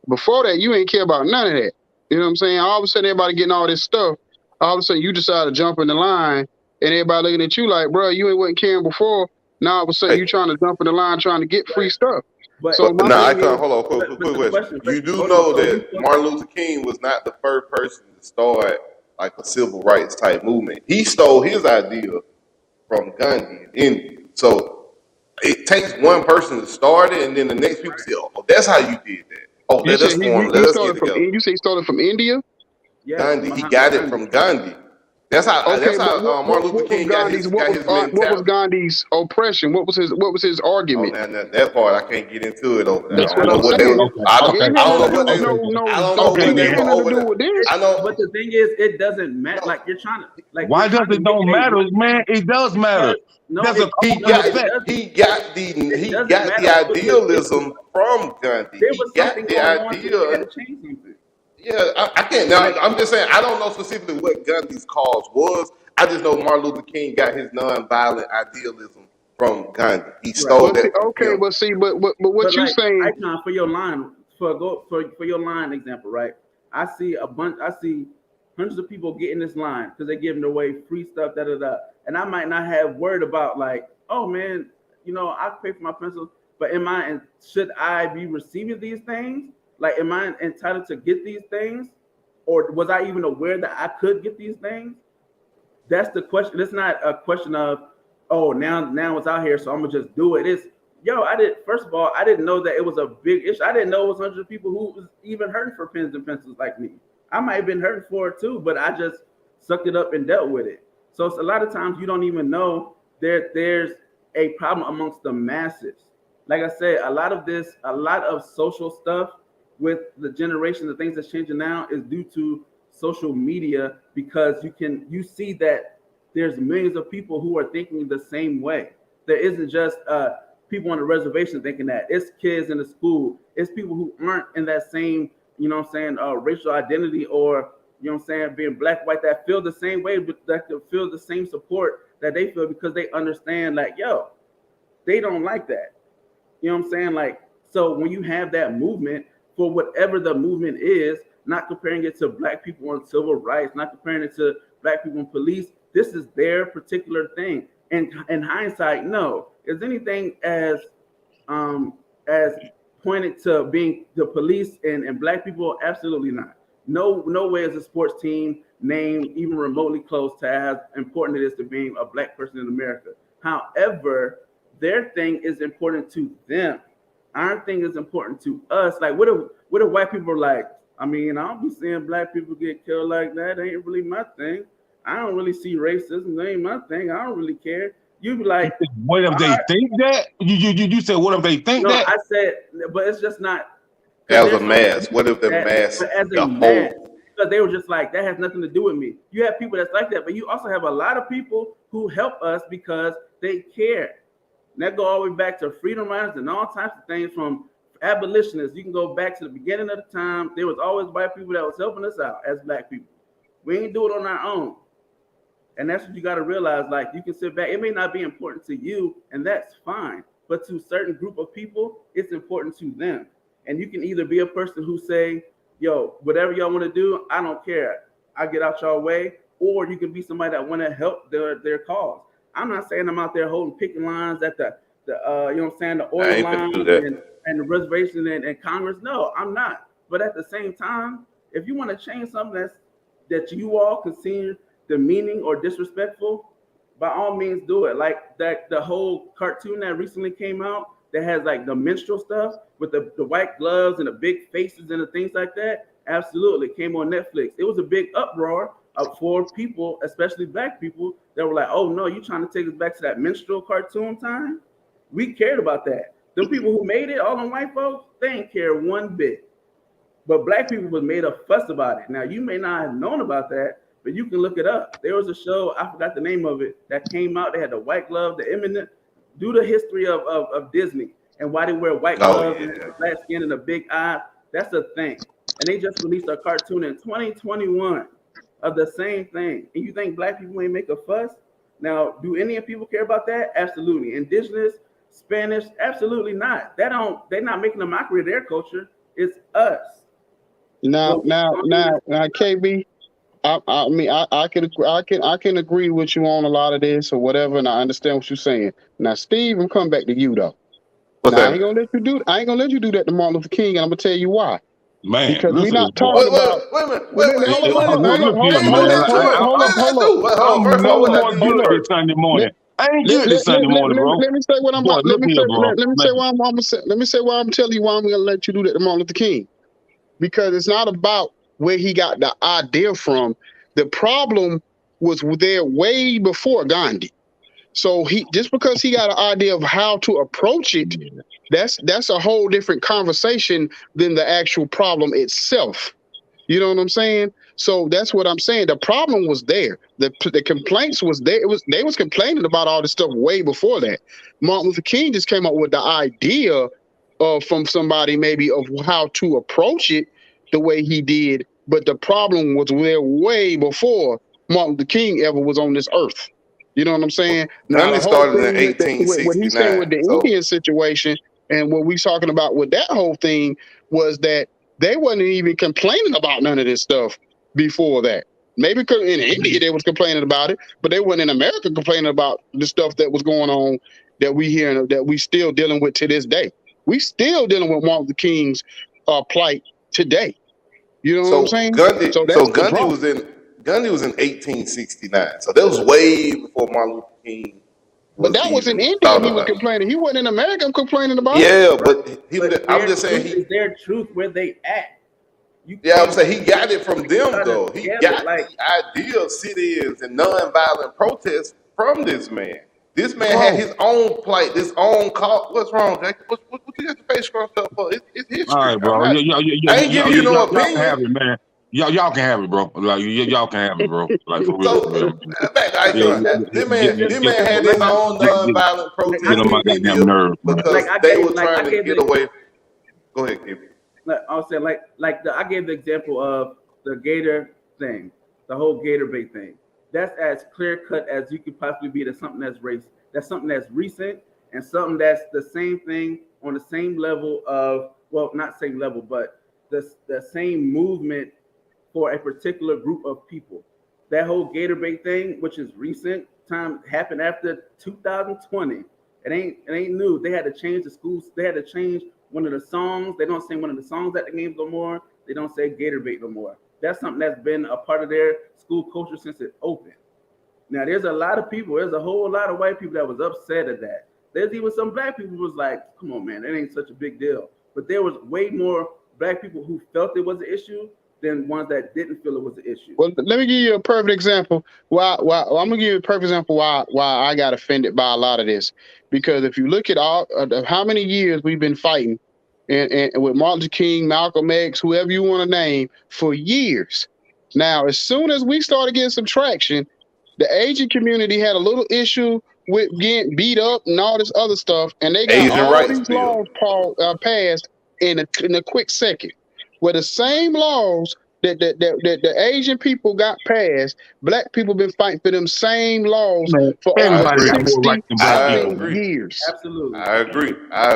Before that, you ain't care about none of that. You know what I'm saying? All of a sudden everybody getting all this stuff. All of a sudden you decide to jump in the line, and everybody looking at you like, bro, you ain't wasn't caring before. Now all of a sudden you trying to jump in the line trying to get free stuff. Hold on, quick question. You do know that Martin Luther King was not the first person to start like a civil rights type movement. He stole his idea from Gandhi in India. So it takes one person to start it, and then the next people say, "Oh, that's how you did that." Oh, let us get together. You say he stole it from India? Gandhi. He got it from Gandhi. That's how Okay, but Martin Luther King got his what was mentality. Gandhi's oppression? What was his Oh, argument? man, that part I can't get into it over there. That's I what don't I'm know what they saying. were. I don't It know had what nothing they to were. do I don't no, know what it they had were nothing to over do there. with this. I know. But the thing is, it doesn't matter. No. Like you're trying to, like Why you're does trying to it make don't it a matter, one. man? It does matter. No, There's a He cause and got effect. it doesn't matter. the idealism from Gandhi. There He was got something the going on, so we had idea. to change something. Yeah, I can't. Now, I'm just saying. I don't know specifically what Gandhi's cause was. I just know Martin Luther King got his nonviolent idealism from Gandhi. He Right. stole But that from him. but what But you like saying? Icon for your line for your line example, right? I see hundreds of people getting this line because they're giving away free stuff, and I might not have worried about like, oh man, I pay for my pencils, but should I be receiving these things? Like, am I entitled to get these things, or was I even aware that I could get these things? That's the question. It's not a question of, oh, now it's out here, so I'm gonna just do it. It's first of all, I didn't know that it was a big issue. I didn't know it was hundreds of people who was even hurting for pens and pencils like me. I might have been hurting for it too, but I just sucked it up and dealt with it. So it's a lot of times you don't even know there's a problem amongst the masses. Like I said, a lot of social stuff with the generation, the things that's changing now is due to social media, because you see that there's millions of people who are thinking the same way. There isn't just people on the reservation thinking that. It's kids in the school. It's people who aren't in that same, racial identity, or, being black, white, that feel the same way, but that could feel the same support that they feel, because they understand, like, they don't like that. You know what I'm saying? Like, so when you have that movement, for whatever the movement is, not comparing it to black people on civil rights, not comparing it to black people in police, this is their particular thing. And in hindsight, no. Is anything as pointed to being the police and black people? Absolutely not. No way is a sports team named even remotely close to as important it is to being a black person in America. However, their thing is important to them. Our thing is important to us. Like, what if white people are like, I mean, I don't be seeing black people get killed like that. It ain't really my thing. I don't really see racism. That ain't my thing. I don't really care. You be like, what if they think that? You said, what if they think that? I said, but it's just not. As a mass, what if the mass, as the a mass, whole? because they were just like, that has nothing to do with me. You have people that's like that, but you also have a lot of people who help us because they care. And that go all the way back to freedom riders and all types of things, from abolitionists. You can go back to the beginning of the time. There was always white people that was helping us out as black people. We ain't do it on our own. And that's what you got to realize. Like, you can sit back. It may not be important to you, and that's fine. But to a certain group of people, it's important to them. And you can either be a person who say, yo, whatever y'all want to do, I don't care. I get out y'all way. Or you can be somebody that want to help their cause. I'm not saying I'm out there holding picking lines at the the oil line and the reservation and Congress. No, I'm not. But at the same time, if you want to change something that you all consider demeaning or disrespectful, by all means do it. Like that, the whole cartoon that recently came out that has like the minstrel stuff with the white gloves and the big faces and the things like that. Absolutely came on Netflix. It was a big uproar for people, especially black people, that were like, oh no, you trying to take us back to that minstrel cartoon time? We cared about that. The people who made it, all them white folks, they ain't care one bit. But black people was made a fuss about it. Now, you may not have known about that, but you can look it up. There was a show, I forgot the name of it, that came out. They had the white glove, the eminent, do the history of Disney and why they wear white gloves and black skin and a big eye. That's a thing. And they just released a cartoon in 2021 of the same thing. And you think black people ain't make a fuss? Now, do any of people care about that? Absolutely. Indigenous, Spanish, absolutely not. They're not making a mockery of their culture. It's us. Now, KB, I can agree with you on a lot of this or whatever, and I understand what you're saying. Now, Steve, I'm coming back to you though. I ain't gonna let you do that to Martin Luther King, and I'm gonna tell you why. Man, because we're not talking about. Wait a minute. Sunday morning. I ain't good this Sunday morning, bro. Let me say what I'm. Let me say why I'm telling you why I'm gonna let you do that to Martin Luther King, because it's not about where he got the idea from. The problem was there way before Gandhi. So he just because he got an idea of how to approach it, that's a whole different conversation than the actual problem itself. You know what I'm saying? So that's what I'm saying. The problem was there. The complaints was there. They was complaining about all this stuff way before that. Martin Luther King just came up with the idea from somebody maybe of how to approach it the way he did. But the problem was there way before Martin Luther King ever was on this earth. You know what I'm saying? Now, Gandhi the whole started in thing what he's saying with the 1869. So Indian situation and what we talking about with that whole thing was that they wasn't even complaining about none of this stuff before that. Maybe in India they was complaining about it, but they weren't in America complaining about the stuff that was going on that we hear and that we still dealing with to this day. We still dealing with Martin Luther King's plight today. You know what I'm saying? Gandhi, So that's so the Gandhi problem. was in 1869. So that was way before Martin Luther King. But that was in even India. thought He was about it. complaining. He wasn't in America complaining about it. Yeah, but I'm their just saying truth is their truth where they at. I'm saying he got it from them though. He together, got like- the idea of sit-ins and nonviolent protests from this man. This man Bro. had his own plight, his own call. What's wrong, Jack? What you got your face scrunched up for? It's history. All right, bro. I ain't giving you no y'all can opinion. have it, man. Y'all can have it, bro. Like y'all can have it, bro. Like for real. So, back to Icon. This man had his own nonviolent protest Get on my in goddamn India nerves, man. because Like, I they gave- were like, I trying to gave get the- away. Go ahead, Kim. I was saying, I gave the example of the Gator thing, the whole Gator bait thing. That's as clear cut as you could possibly be. That's something that's something that's recent and something that's the same thing on the same level of, well, not same level, but the same movement for a particular group of people. That whole Gator bait thing, which is recent time, happened after 2020. It ain't new. They had to change the schools. They had to change one of the songs. They don't sing one of the songs at the games no more. They don't say Gator bait no more. That's something that's been a part of their school culture since it opened. Now, there's a lot of people, there's a whole lot of white people that was upset at that. There's even some black people who was like, come on, man, that ain't such a big deal. But there was way more black people who felt it was an issue than ones that didn't feel it was an issue. Well, let me give you a perfect example. Why I'm gonna give you a perfect example why I got offended by a lot of this. Because if you look at all how many years we've been fighting, and with Martin Luther King, Malcolm X, whoever you want to name, for years. Now, as soon as we started getting some traction, the Asian community had a little issue with getting beat up and all this other stuff, and they got Asian all rights these bill. laws passed in a quick second. Where the same laws that the Asian people got passed, black people been fighting for them same laws for Everybody got more 60 rights than black I people. agree. years. Absolutely. I agree.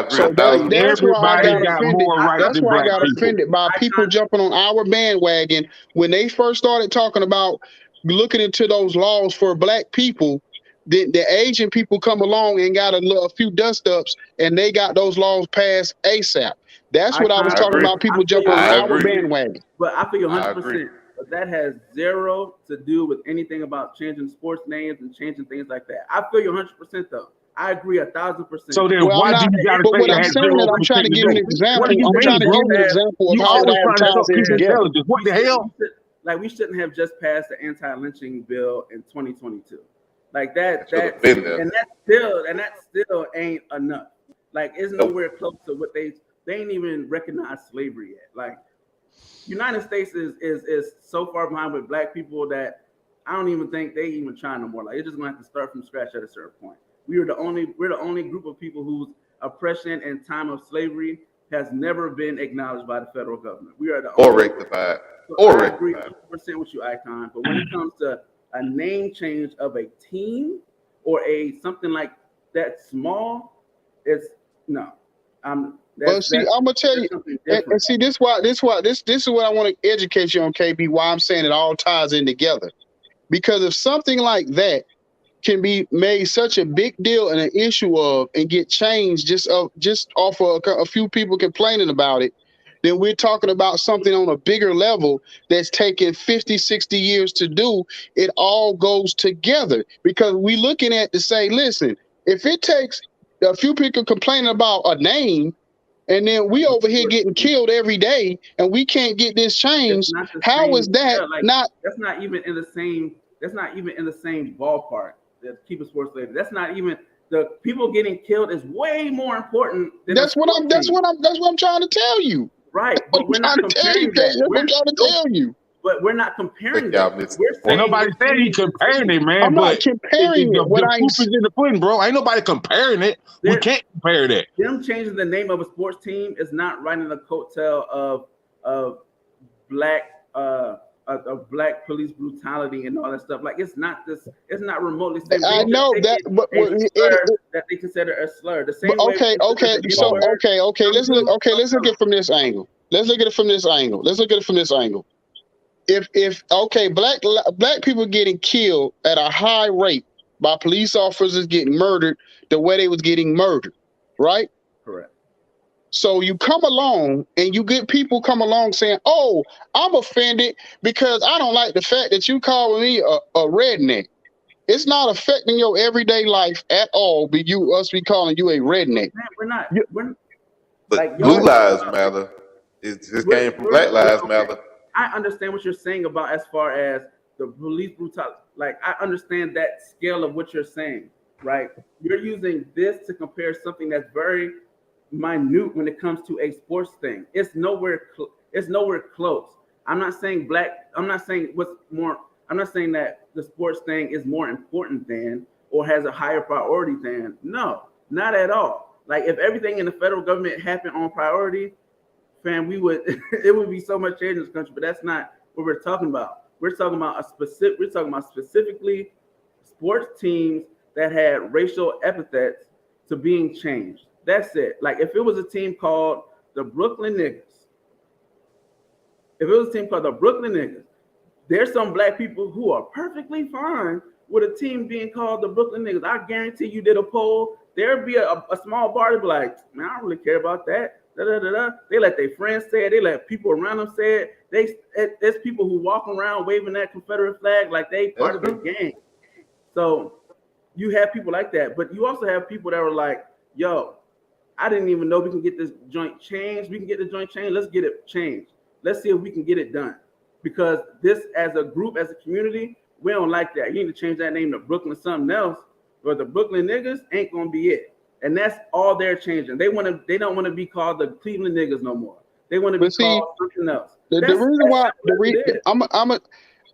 So that's why I Everybody got got offended. more rights That's than why I black got people. offended by people jumping on our bandwagon when they first started talking about looking into those laws for black people. The Asian people come along and got a few dust ups, and they got those laws passed ASAP. That's what I was I talking agree. about. People I jumping on I our agree. bandwagon. But I feel I 100%. But that has zero to do with anything about changing sports names and changing things like that. I feel you 100% though. I agree 1,000%. So then Well, why I'm do not, you gotta but say what it I'm has saying is I'm trying to 0% give you an do? example. What do you I'm mean, trying to bro? give you an example of You how always it all trying to show ties in people together. intelligence. What the hell? Like we shouldn't have just passed the anti-lynching bill in 2022. Like that Should have been there. and that still ain't enough. Like it's nowhere close to what they ain't even recognized slavery yet. Like United States is so far behind with black people that I don't even think they even try no more. Like you're just gonna have to start from scratch at a certain point. We're the only group of people whose oppression and time of slavery has never been acknowledged by the federal government. We are the Or only rectified. So Or I agree rectified. 100% with you, Icon. But when it comes to a name change of a team or something like that small, it's no. Well, see, I'm gonna tell you, and see, this is what I want to educate you on, KB. Why I'm saying it all ties in together, because if something like that can be made such a big deal and an issue of and get changed just off of a few people complaining about it, then we're talking about something on a bigger level that's taken 50, 60 years to do. It all goes together because we looking at to say, listen, if it takes a few people complaining about a name and then we over here getting killed every day and we can't get this changed, how is that like, not? That's not even in the same That's not even in the same ballpark. That keep it sports related. That's not even the people getting killed is way more important than That's what I'm trying to tell you. Right, but we're not comparing that. That's what I'm trying to tell you. But we're not comparing Y'all that. missed We're the saying Ain't nobody saying he comparing it, man. I'm but not comparing it. The proof is in the pudding, bro. Ain't nobody comparing it. We can't compare that. Them changing the name of a sports team is not riding the coattail of black of black police brutality and all that stuff. Like it's not remotely same. I know that, but that they consider a slur. The same way. Okay. Let's look at it from this angle. If black people getting killed at a high rate by police officers getting murdered the way they was getting murdered, right? Correct. So you come along and you get people come along saying, "Oh, I'm offended because I don't like the fact that you calling me a redneck." It's not affecting your everyday life at all. Be calling you a redneck. Man, we're not. But like, Blue Lives Matter. This came from Black Lives Matter. I understand what you're saying about as far as the police brutality. Like I understand that scale of what you're saying, right? You're using this to compare something that's very minute when it comes to a sports thing. It's nowhere close. I'm not saying that the sports thing is more important than or has a higher priority than. No, not at all. Like if everything in the federal government happened on priority, fam, it would be so much change in this country, but that's not what we're talking about. We're talking about specifically sports teams that had racial epithets to being changed. That's it. Like if it was a team called the Brooklyn Niggas, there's some black people who are perfectly fine with a team being called the Brooklyn Niggas. I guarantee you did a poll, there'd be a small bar to be like, man, I don't really care about that. They let their friends say it. They let people around them say it. There's people who walk around waving that Confederate flag like they part of the gang. So you have people like that, but you also have people that were like, yo, I didn't even know we can get this joint changed. We can get the joint changed. Let's get it changed. Let's see if we can get it done. Because this, as a group, as a community, we don't like that. You need to change that name to Brooklyn something else, but the Brooklyn Niggas ain't gonna be it. And that's all they're changing. They don't want to be called the Cleveland Niggas no more. They want to be called something else.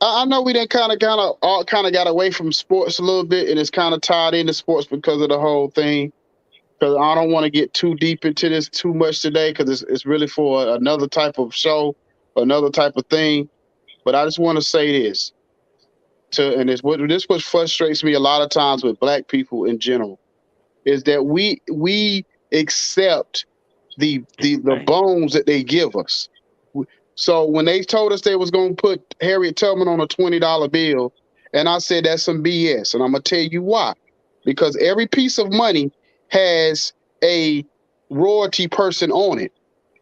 I know we didn't kind of got away from sports a little bit, and it's kind of tied into sports because of the whole thing. Because I don't want to get too deep into this too much today, because it's really for another type of show, another type of thing. But I just want to say this, this what frustrates me a lot of times with black people in general, is that we accept the bones that they give us. So when they told us they was going to put Harriet Tubman on a $20 bill, and I said that's some BS, and I'm gonna tell you why. Because every piece of money has a royalty person on it.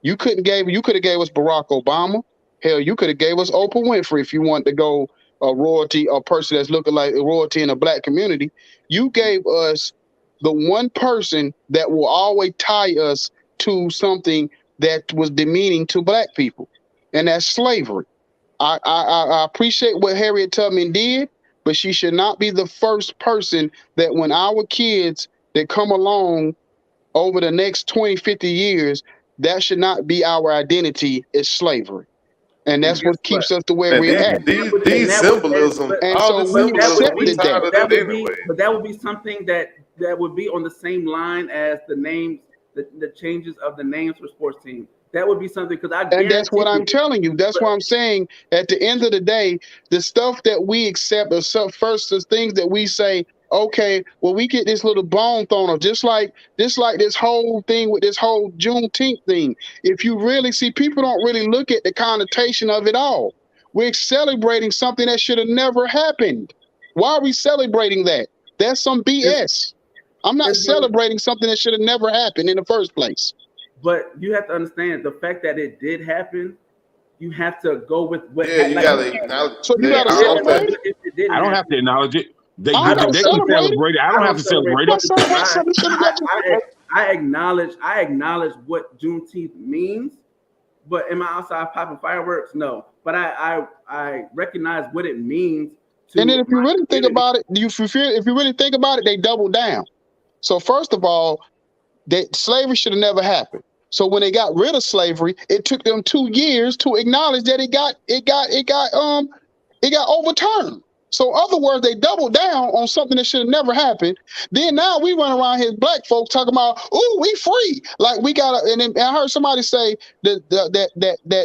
You could have gave us Barack Obama. Hell, you could have gave us Oprah Winfrey if you want to go a person that's looking like a royalty in a black community. You gave us the one person that will always tie us to something that was demeaning to black people, and that's slavery. I appreciate what Harriet Tubman did, but she should not be the first person that when our kids that come along over the next 20, 50 years, that should not be our identity is slavery. And that's what keeps us to where we're at. These symbolism, and so we accepted that. But that would be something that would be on the same line as the names, the changes of the names for sports teams. That would be something, because and that's what I'm telling you. That's what I'm saying. At the end of the day, the stuff that we accept, the things that we say, okay, well, we get this little bone thrown off, just like this whole thing with this whole Juneteenth thing. If you really see, people don't really look at the connotation of it all. We're celebrating something that should have never happened. Why are we celebrating that? That's some BS. I'm not celebrating something that should have never happened in the first place. But you have to understand the fact that it did happen. You have to go with what. Yeah, you gotta acknowledge. So you gotta celebrate it. I don't have to acknowledge it. They can celebrate it. I don't have to celebrate it. I acknowledge what Juneteenth means, but am I outside popping fireworks? No. But I recognize what it means And then if you really think about it, if you really think about it, they doubled down. So first of all, that slavery should have never happened. So when they got rid of slavery, it took them 2 years to acknowledge that it got overturned. So in other words, they doubled down on something that should have never happened. Then now we run around here, black folks talking about, "Ooh, we free!" Like we got. And I heard somebody say that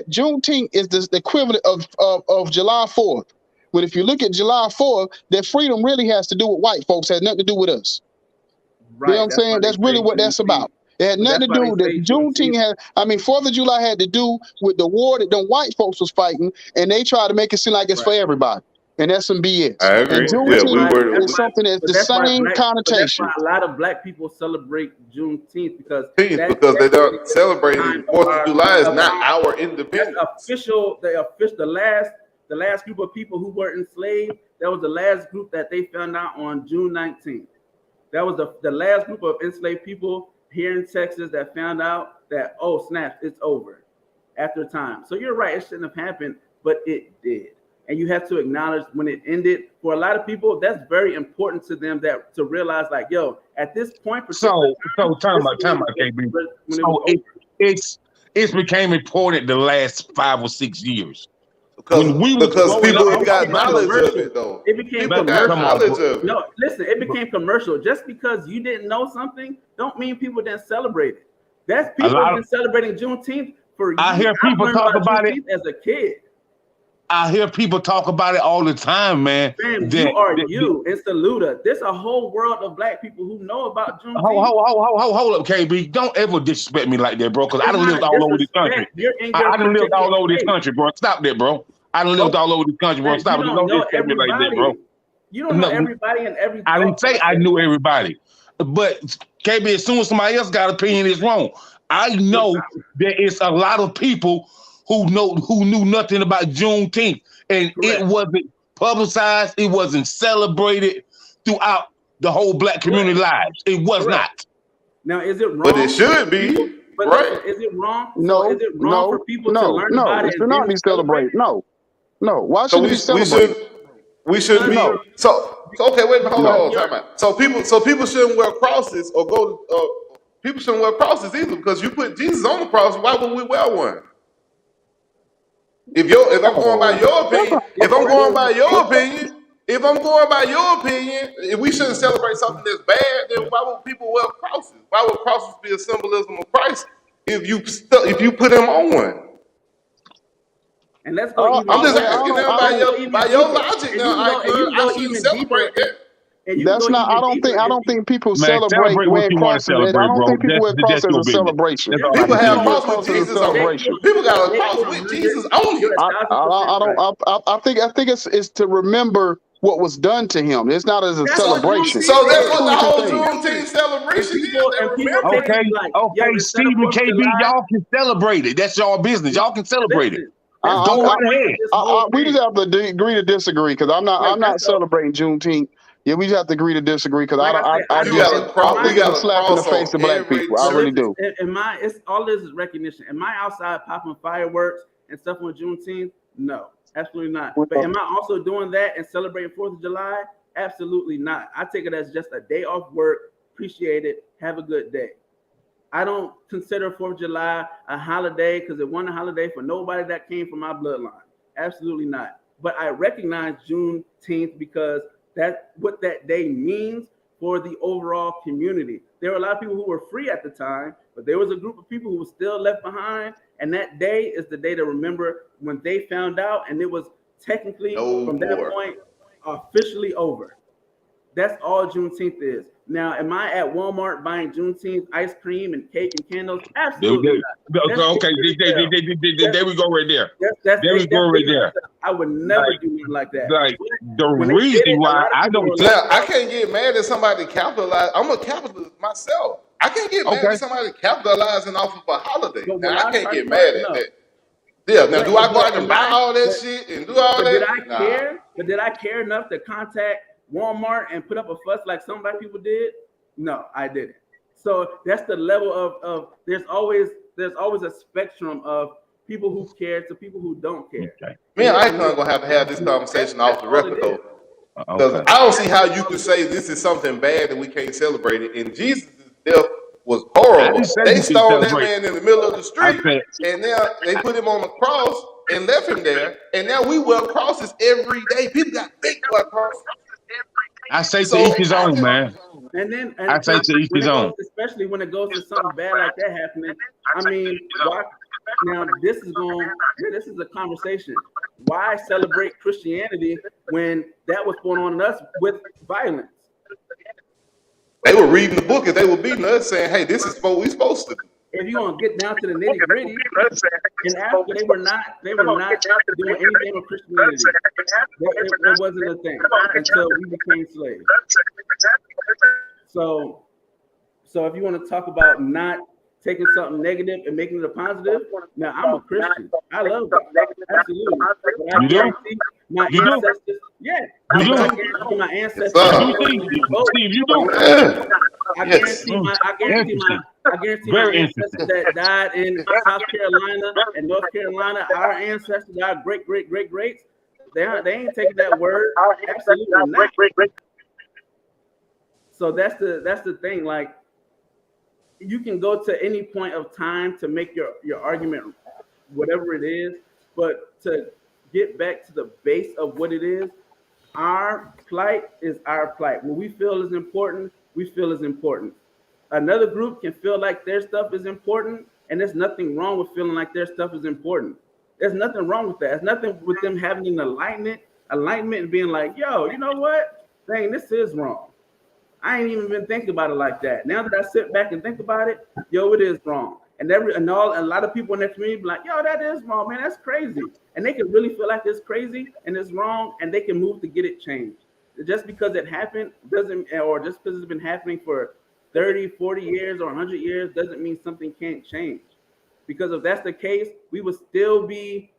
Juneteenth is the equivalent of July 4th. But if you look at July 4th, that freedom really has to do with white folks. It has nothing to do with us. Right. You know what I'm saying? That's really what that's about. It had nothing to do with the Juneteenth. 4th of July had to do with the war that them white folks was fighting, and they tried to make it seem like it's for everybody. And that's some BS. I agree. And Juneteenth is something that's the same connotation. That's why a lot of black people celebrate Juneteenth because they don't celebrate it. 4th of July is not our independence. The last group of people who were enslaved, that was the last group that they found out on June 19th. That was the last group of enslaved people here in Texas that found out that, oh, snap, it's over after time. So you're right, it shouldn't have happened, but it did. And you have to acknowledge when it ended. For a lot of people, that's very important to them to realize, like, yo, at this point. So time out, KB. So it's became important the last 5 or 6 years. Because people got knowledge of it, though. It became commercial. No, listen, it became commercial. Just because you didn't know something, don't mean people didn't celebrate it. That's people have been celebrating Juneteenth for years. I hear people talk about it as a kid. I hear people talk about it all the time, man. Fam, in Saluda. There's a whole world of black people who know about Juneteenth. Hold up, KB. Don't ever disrespect me like that, bro, because I done lived all over this country. I done lived all over this country, bro. Stop that, bro. I done lived all over this country, bro. Stop it. Don't disrespect me like that, bro. You don't know everybody and everything. I didn't say I knew everybody. But KB, as soon as somebody else got an opinion, it's wrong. I know there is a lot of people who knew nothing about Juneteenth, and it wasn't publicized, it wasn't celebrated throughout the whole black community lives. It was not. Now, is it wrong? But it should be. But right? Is it wrong? No, is it wrong for people to learn about it? It should not be celebrated. No. Why should we celebrate? We shouldn't be. So okay, wait a minute, hold on. So people shouldn't wear crosses or go. People shouldn't wear crosses either because you put Jesus on the cross. Why would we wear one? If I'm going by your opinion, if we shouldn't celebrate something that's bad, then why would people wear crosses? Why would crosses be a symbolism of Christ if you put him on one? And let's go. I'm just asking now by your logic. Now I shouldn't celebrate that. That's not. I don't think people celebrate wearing crosses. I don't think people wear crosses as a celebration. People have crosses with Jesus on it. People got a cross with Jesus on it. I think it's to remember what was done to him. It's not as a celebration. So that's what the whole Juneteenth celebration is. Okay, Stephen, KB, y'all can celebrate it. That's y'all business. Y'all can celebrate it. We just have to agree to disagree because I'm not celebrating Juneteenth. Yeah, we just have to agree to disagree because I got a slap in the face to black people. I really do. It's all this is recognition. Am I outside popping fireworks and stuff on Juneteenth? No, absolutely not. But am I also doing that and celebrating 4th of July? Absolutely not. I take it as just a day off work. Appreciate it. Have a good day. I don't consider 4th of July a holiday because it wasn't a holiday for nobody that came from my bloodline. Absolutely not. But I recognize Juneteenth because that's what that day means for the overall community. There were a lot of people who were free at the time, but there was a group of people who were still left behind. And that day is the day to remember when they found out, and it was technically from that point officially over. That's all Juneteenth is. Now, am I at Walmart buying Juneteenth ice cream and cake and candles? Absolutely not. Okay, there we go right there. There we go right there. I would never do anything like that. Like the reason why I don't. I can't get mad at somebody capitalize. I'm a capitalist myself. I can't get mad at somebody capitalizing off of a holiday. Now, I can't get mad at that. Yeah. Now, do I go out and buy all that shit and do all that? Did I care? But did I care enough to contact Walmart and put up a fuss like some black people did? No, I didn't. So that's the level of there's always a spectrum of people who care to people who don't care. Me and Icon gonna have to have this conversation off the record though. Because Okay. I don't see how you could say this is something bad that we can't celebrate it. And Jesus' death was I horrible. didn't say They you can stoned that celebrate. man in the middle of the I street, said and now they put him on the cross and left him there. And now we wear crosses every day. People got big boy crosses. I say to So each his I own, just, man. And then, I say to each when his it goes, own. especially when it goes to something bad like that happening, I mean, why? Now this is a conversation. Why celebrate Christianity when that was going on in us with violence? they were reading the book and they were beating us, saying, "Hey, this is what we supposed to do." If you're gonna get down to the nitty gritty, in Africa they were not doing anything with Christianity. It wasn't a thing until we became slaves. So if you want to talk about not taking something negative and making it a positive, now I'm a Christian. I love God, absolutely. But I You do? guarantee my You do? ancestors, yeah. You do? I guarantee my ancestors. sir. Steve, you do? Yeah. I Yes. guarantee my Very ancestors that died in South Carolina and North Carolina, our ancestors, our greats, they ain't taking that word. Absolutely not. So that's the thing. Like, you can go to any point of time to make your argument, whatever it is, but to get back to the base of what it is, our plight is our plight. What we feel is important, we feel is important. Another group can feel like their stuff is important, and there's nothing wrong with feeling like their stuff is important. There's nothing wrong with that. There's nothing with them having an alignment and being like, yo, you know what? Dang, this is wrong. I ain't even been thinking about it like that. Now that I sit back and think about it, yo, it is wrong. And a lot of people in that community be like, yo, that is wrong, man. That's crazy. And they can really feel like it's crazy and it's wrong, and they can move to get it changed. Just because it happened or just because it's been happening for 30, 40 years or 100 years doesn't mean something can't change. Because if that's the case, we would still be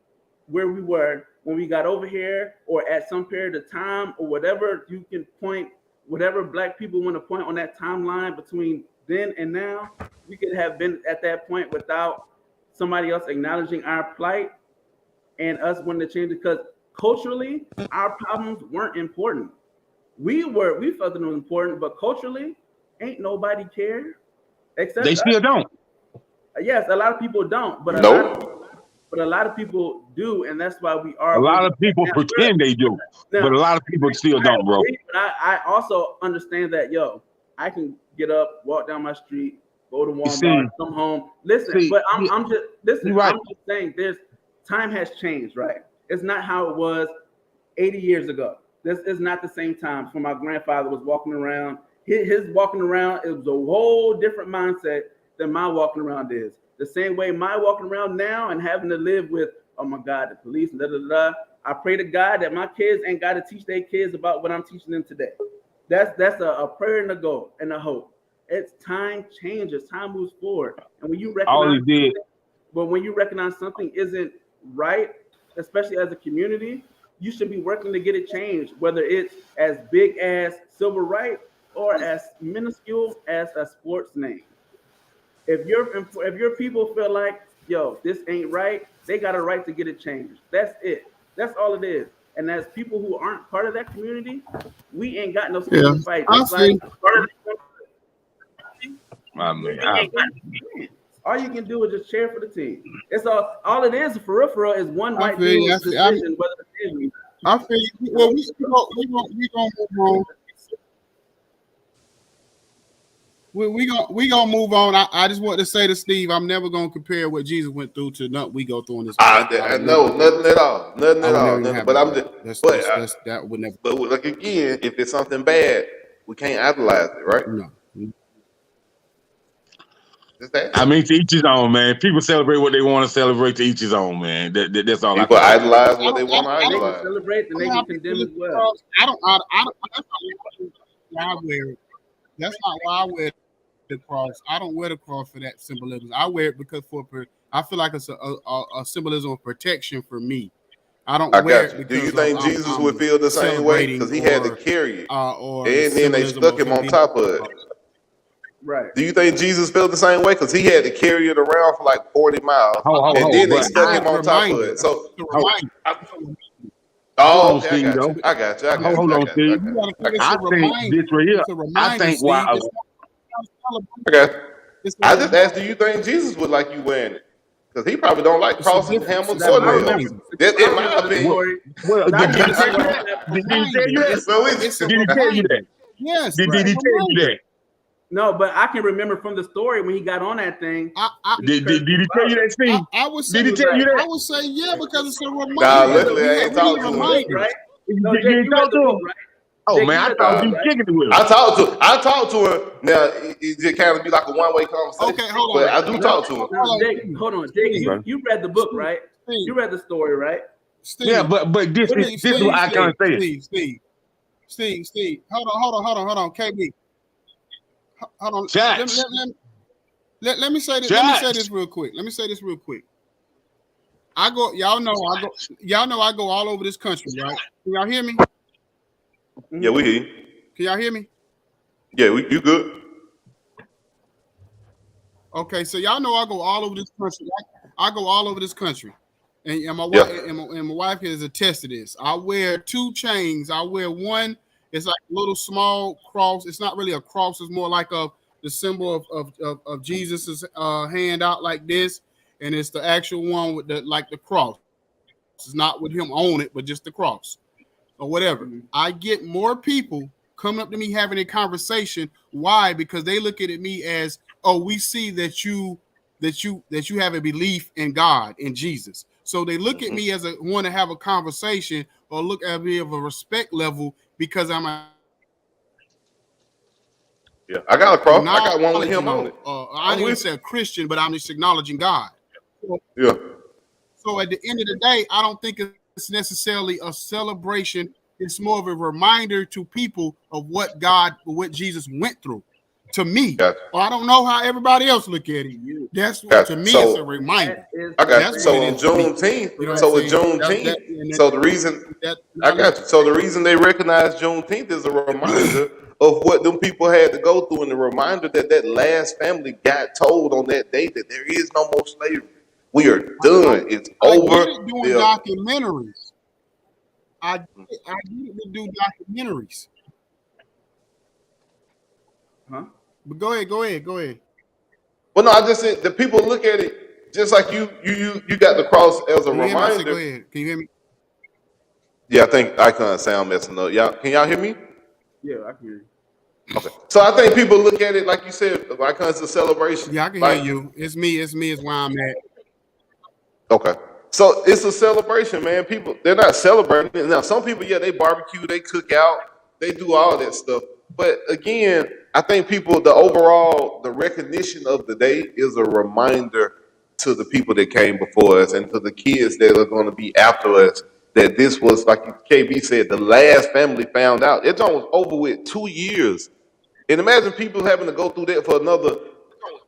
where we were when we got over here, or at some period of time, or whatever you can point, whatever Black people want to point on that timeline between then and now, we could have been at that point without somebody else acknowledging our plight and us wanting to change it. Because culturally, our problems weren't important. We felt it was important, but culturally, ain't nobody care except They still us. don't. Yes, a lot of people don't, but a lot of people do, and that's why we are. A lot of people pretend they do, but a lot of people still don't, bro. But I also understand that, yo, I can get up, walk down my street, go to Walmart, come home. Listen, but I'm just saying, time has changed, right? It's not how it was 80 years ago. This is not the same time. When my grandfather was walking around, his walking around, it was a whole different mindset than my walking around is. The same way my walking around now and having to live with, oh my God, the police and da. I pray to God that my kids ain't got to teach their kids about what I'm teaching them today. That's a prayer and a goal and a hope. It's time changes, time moves forward, and when you recognize something isn't right, especially as a community, you should be working to get it changed, whether it's as big as civil rights or as minuscule as a sports name. If your people feel like, yo, this ain't right, they got a right to get it changed. That's it. That's all it is. And as people who aren't part of that community, we ain't got no skin to fight. All you can do is just cheer for the team. It's all it is for real is one white dude's decision whether the team. I feel you. Well, we gonna move on. We gonna move on. I just want to say to Steve, I'm never gonna compare what Jesus went through to nothing we go through in this. No, nothing at all. Nothing at all. But I'm just. That would never. But like again, if it's something bad, we can't idolize it, right? No. I mean, to each his own, man. People celebrate what they want to celebrate. To each his own, man. That's all. People idolize what they want to idolize. Celebrate and they can condemn as well. That's not why I wear the cross. I don't wear the cross for that symbolism. I wear it because I feel like it's a symbolism of protection for me. I don't wear it because do you think Jesus would feel the same way? Because he had to carry it. And then they stuck him on top of it. Right. Do you think Jesus felt the same way? Because he had to carry it around for like 40 miles. And then they stuck him on top of it. So Oh, on, okay, Steve, though. I got you. Hold on, Steve. You gotta think it's I a think reminder. this right here. It's a I reminder, think Steve. why. It's not I got you. it's a I just reminder. asked, do you think Jesus would like you wearing it? Because he probably don't like It's a crosses, difference. hammers, It's Now, a or I nails. remember. reminder. That, I in my remember the opinion. story. Well, I did he remember the tell you story. that? Did he tell you that? So It's a Did he tell you reminder. that? Yes. Did it's he a tell you reminder. that? No, but I can remember from the story when he got on that thing. Did he tell you that, Steve? I would say Did he tell you I that? would say yeah, because it's a Nah, reminder. luckily I We ain't need talked to him. reminders. Right? You No, Jake, didn't you talk read the to book, him? right? Oh Jake, man, you I read the thought book, you was right? kicking it with him. I talked to him. Now it just kind of be like a one-way conversation. Okay, hold But on. I do talk to him. No, Jake, hold on. Jake, you read the book, right? Steve, You read the story, right? Steve, Yeah, but this is what I can't say. Steve. Hold on. KB. Hold on. Shots. Let me say this. Shots. Let me say this real quick. Y'all know I go all over this country, right? Can y'all hear me? Yeah, we hear you. Can y'all hear me? Yeah, you good? Okay, so y'all know I go all over this country. I go all over this country, and my Yeah. wife and my wife has attested this. I wear 2 chains. I wear one. It's like a little small cross. It's not really a cross. It's more like the symbol of Jesus's hand out like this, and it's the actual one with the cross. It's not with him on it, but just the cross or whatever. I get more people coming up to me having a conversation. Why? Because they look at me as, oh, we see that you have a belief in God, in Jesus. So they look at me as want to have a conversation or look at me of a respect level because I'm Yeah, I got a cross. I got one with him on it. I didn't even say a Christian, but I'm just acknowledging God. Yeah. So at the end of the day, I don't think it's necessarily a celebration. It's more of a reminder to people of what Jesus went through. To me, Gotcha. I don't know how everybody else look at it. That's Gotcha. to me, So- it's a reminder. I got you. That's So what it on is to me. Juneteenth, You know so what with I'm saying? Juneteenth, so the reason I got you. So the reason they recognize Juneteenth is a reminder of what them people had to go through, and a reminder that last family got told on that day that there is no more slavery. We are done. It's over. I did it doing They're- documentaries. I did it do documentaries. Huh? But go ahead. Well, no, I just said the people look at it just like you got the cross as a Can you hear me? I said, reminder. go ahead. Can you hear me? Yeah, I think Icon sound messing up. Can y'all hear me? Yeah, I can hear you. Okay. So I think people look at it like you said, Icon's a celebration. Yeah, I can Like, hear you. It's me. It's where I'm at. Okay. So it's a celebration, man. People, they're not celebrating. Now, some people, yeah, they barbecue, they cook out, they do all that stuff. But again, I think the recognition of the day is a reminder to the people that came before us and to the kids that are going to be after us that this was, like KB said, the last family found out. It's almost over with 2 years. And imagine people having to go through that for another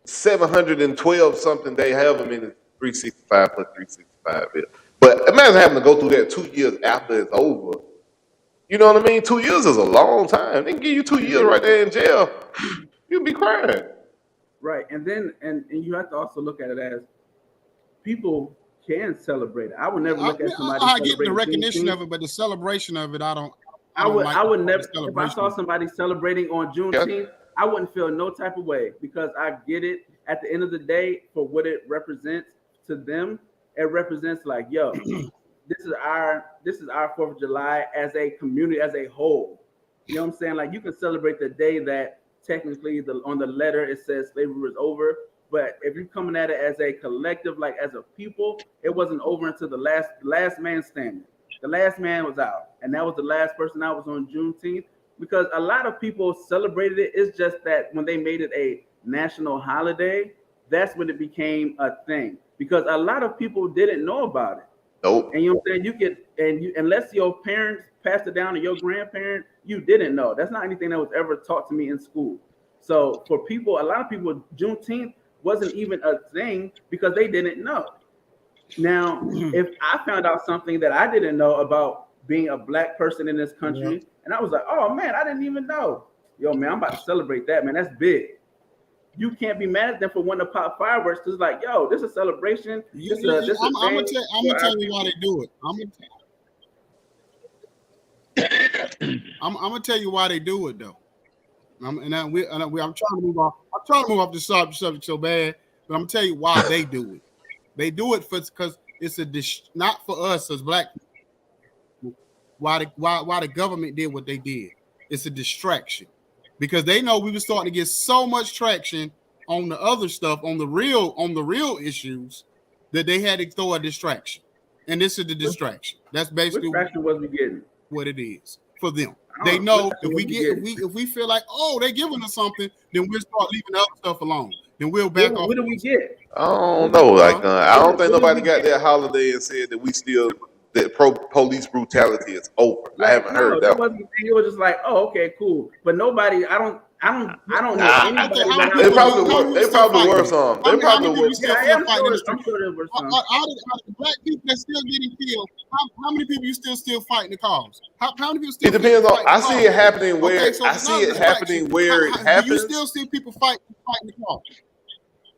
712 something day, however many 365 plus 365 is. But imagine having to go through that 2 years after it's over. You know what I mean? 2 years is a long time. They can give you 2 years right there in jail. You'd be crying. Right, and then and you have to also look at it as people can celebrate it. I would never look at somebody. I get the celebrating recognition Juneteenth. of it, but the celebration of it, I don't I would like never. the If I celebration. saw somebody celebrating on Juneteenth, I wouldn't feel no type of way because I get it. At the end of the day, for what it represents to them, it represents like, yo, this is our 4th of July as a community, as a whole. You know what I'm saying? Like you can celebrate the day that technically on the letter it says slavery was over, but if you're coming at it as a collective, like as a people, it wasn't over until the last man standing. The last man was out, and that was the last person out was on Juneteenth. Because a lot of people celebrated it. It's just that when they made it a national holiday, that's when it became a thing. Because a lot of people didn't know about it. Nope. And you know what I'm saying? Unless your parents passed it down to your grandparent, you didn't know. That's not anything that was ever taught to me in school. So for people, a lot of people, Juneteenth wasn't even a thing because they didn't know. Now, if I found out something that I didn't know about being a black person in this country, and I was like, oh man, I didn't even know. Yo, man, I'm about to celebrate that, man. That's big. You can't be mad at them for wanting to pop fireworks. It's like, yo, this is a celebration. I'm gonna tell you why they do it. I'm gonna tell you why they do it though. I'm trying to move off. I'm trying to move off the subject so bad, but I'm gonna tell you why they do it. They do it because it's not for us as black people. Why the government did what they did? It's a distraction because they know we were starting to get so much traction on the other stuff, on the real issues, that they had to throw a distraction. And this is the distraction. That's basically what distraction was we getting? What it is for them. They know if we feel like, oh, they're giving us something, then we'll start leaving the other stuff alone. Then we'll back off. What do we get? I don't know. Like, I don't think nobody got that holiday and said that we still that police brutality is over. I haven't heard that. It was just like, oh, okay, cool. But nobody. I don't know anybody. They probably were some. They probably were. I'm sure there were some. Out of the black people that's still getting killed, how many people you still fighting the cause? How many people still? It depends on. I see it happening where I see it happening where it happens. You still see people fighting the cause.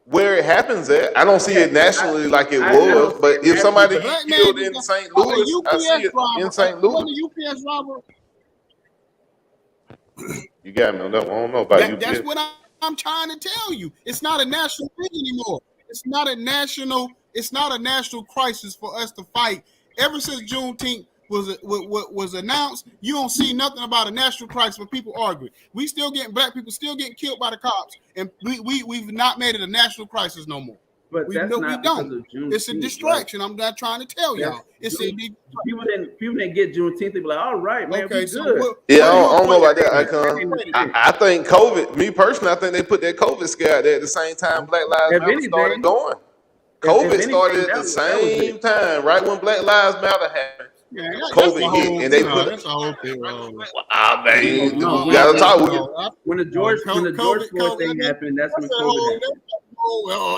Where it happens at, I don't see it nationally like it was. But if somebody gets killed in St. Louis, I see it in St. Louis. UPS robber. You got me on that one. I don't know about you. That's what I'm trying to tell you. It's not a national thing anymore. It's not a national crisis for us to fight. Ever since Juneteenth was announced, you don't see nothing about a national crisis when people argue. Black people still getting killed by the cops, and we've not made it a national crisis no more. But we don't. It's a distraction. Right? I'm not trying to tell y'all. People didn't get Juneteenth. They be like, all right, man, okay, so good. I don't know about that, Icon. I think COVID. Me personally, I think they put that COVID scare out there at the same time Black Lives Matter started going. COVID started at the same time, right when Black Lives Matter happened. Yeah, COVID hit, and they put. That's a whole thing. You gotta talk. When the George Floyd thing happened, that's when COVID happened.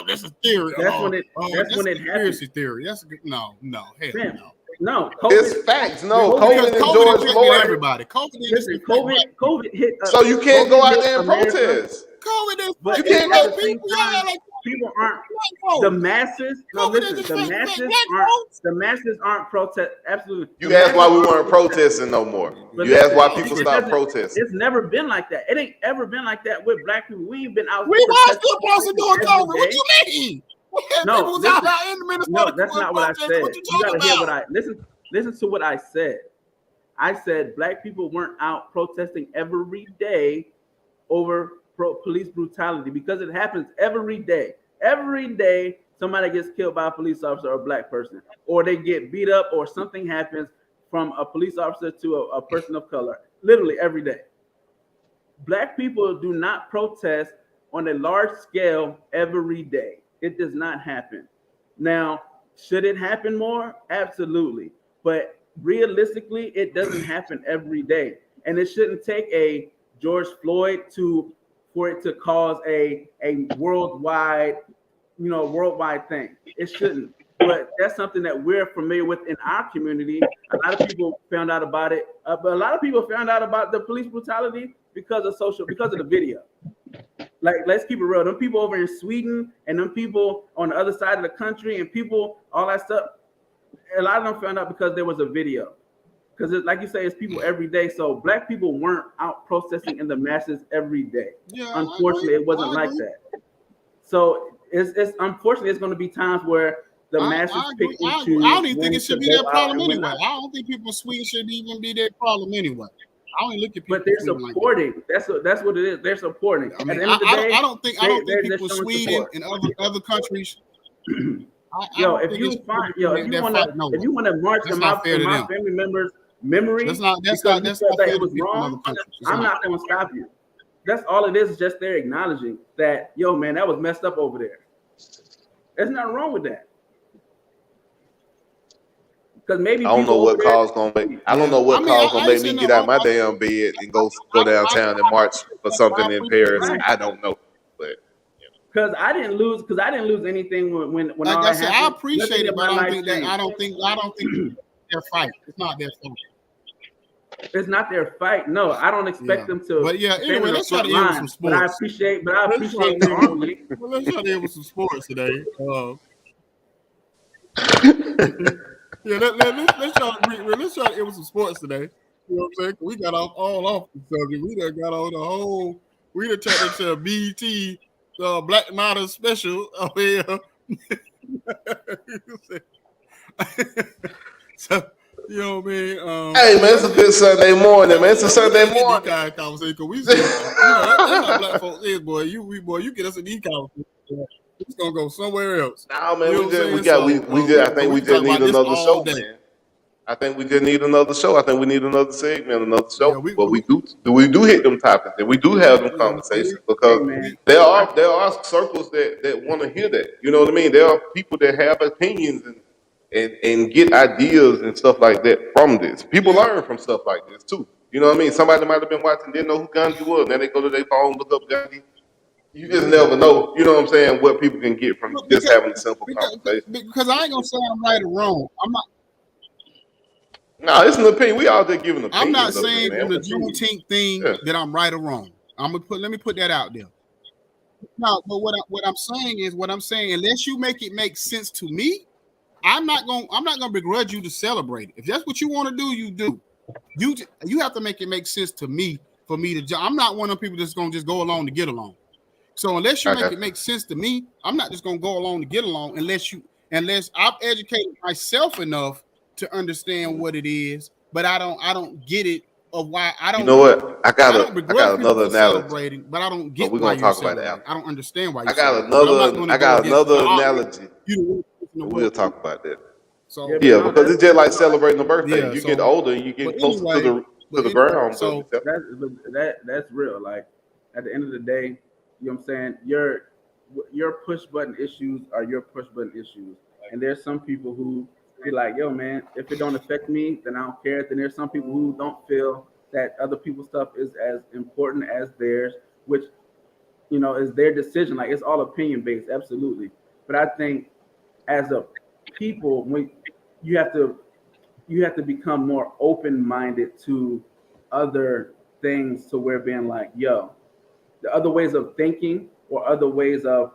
That's a theory. That's when it happened. Conspiracy theory. That's no. Hell no. No, it's facts. No, COVID and George Floyd. Everybody. COVID hit. So you can't go out there and protest. COVID is. But you can't go. People aren't. The masses. No, listen. The masses aren't protest. Absolutely. You asked why we weren't protesting no more. You asked why people stopped protesting. It's never been like that. It ain't ever been like that with black people. We ain't been out. We were still supposed during COVID. What you mean? No, that's not what I said. You gotta hear what I listen to what I said. I said black people weren't out protesting every day over police brutality because it happens every day. Every day, somebody gets killed by a police officer or a black person, or they get beat up, or something happens from a police officer to a person of color. Literally every day. Black people do not protest on a large scale every day. It does not happen. Now, should it happen more? Absolutely. But realistically, it doesn't happen every day. And it shouldn't take a George Floyd for it to cause a worldwide thing. It shouldn't. But that's something that we're familiar with in our community. A lot of people found out about it. But a lot of people found out about the police brutality because of the video. Like, let's keep it real. Them people over in Sweden and them people on the other side of the country and people, all that stuff, a lot of them found out because there was a video. Because, like you say, it's people every day. So black people weren't out protesting in the masses every day. Yeah, unfortunately, it wasn't like that. So it's unfortunately, it's going to be times where the masses pick and choose. I don't even think it should be their problem anyway. I don't think people in Sweden should even be their problem anyway. I don't look at people. But they're supporting. Like that's what it is. They're supporting. I mean, I don't think people in Sweden and other countries. If you want to march to my family members' memory, that's not that it was wrong. I'm not going to stop you. That's all it is just they're acknowledging that, yo, man, that was messed up over there. There's nothing wrong with that. Because maybe I don't know what cause gonna make. I don't know what cause gonna make me get out of my damn bed and go downtown and march for something in Paris. I don't know, but because I didn't lose anything when like I said, I appreciate it, but I don't think their fight. It's not their fight. It's not their fight. No, I don't expect them to. But yeah, anyway, let's try to end with some sports. But I appreciate the well, let's try to end with some sports today. Yeah, let's try to end with some sports today. You know what I'm saying? We got all off the subject. We done got on the whole. We done turned into a BET Black Matter special over here. So, you know what I mean? Hey man, it's a good Sunday morning, man. It's a Sunday morning. Kind of conversation, cause we, that's how black folks is, boy. You get us in these conversations, it's gonna go somewhere else. Nah, man, You know I think we can just talk need about this another all show, day. man. I think we just need another show. I think we need another segment, another show. Yeah, but we do hit them topics and we do have them conversations because there are circles that want to hear that. You know what I mean? There are people that have opinions and get ideas and stuff like that from this. People learn from stuff like this too. You know what I mean? Somebody might have been watching, didn't know who Gandhi was. Then they go to their phone, look up Gandhi. You just never know. You know what I'm saying? What people can get from just having a simple conversation. Because I ain't gonna say I'm right or wrong. I'm not. No, it's an opinion. We all just giving opinions. I'm not saying from the Juneteenth thing that I'm right or wrong. Let me put that out there. No, but what I'm saying, unless you make it make sense to me, I'm not gonna begrudge you to celebrate it. If that's what you want to do, you do. You have to make it make sense to me for me to. I'm not one of the people that's gonna just go along to get along. So unless you make it make sense to me, I'm not just gonna go along to get along unless I've educated myself enough to understand what it is, but I don't get it of why I don't. You know what? I got another analogy. But I don't get we're why gonna you're talk about that. I don't understand why. I got another analogy. We'll talk about that. So because it's just like celebrating a birthday. You get older, you get closer to the ground. So that's real. Like at the end of the day, you know what I'm saying? Your push button issues are your push button issues, and there's some people who be like, yo, man, if it don't affect me, then I don't care. Then there's some people who don't feel that other people's stuff is as important as theirs, which, you know, is their decision. Like, it's all opinion based, absolutely. But I think as a people, you have to become more open minded to other things, to where being like, yo, the other ways of thinking or other ways of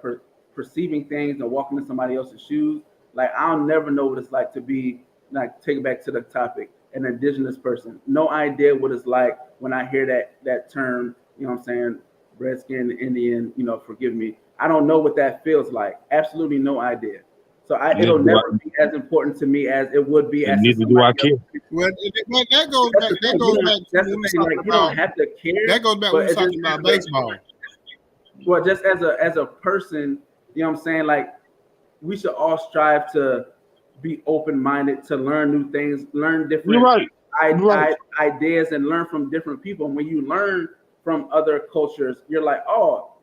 perceiving things and walking in somebody else's shoes. Like, I'll never know what it's like to be, like, take it back to the topic, an indigenous person. No idea what it's like when I hear that term, you know what I'm saying, redskin, Indian, you know, forgive me. I don't know what that feels like. Absolutely no idea. So it'll never be as important to me as it would be as neither do I care. Well, that goes back. That's the thing. Like, you don't have to care. That goes back when we're talking about baseball. Well, just as a person, you know what I'm saying, like, we should all strive to be open-minded, to learn new things, learn different ideas, and learn from different people. And when you learn from other cultures, you're like, oh,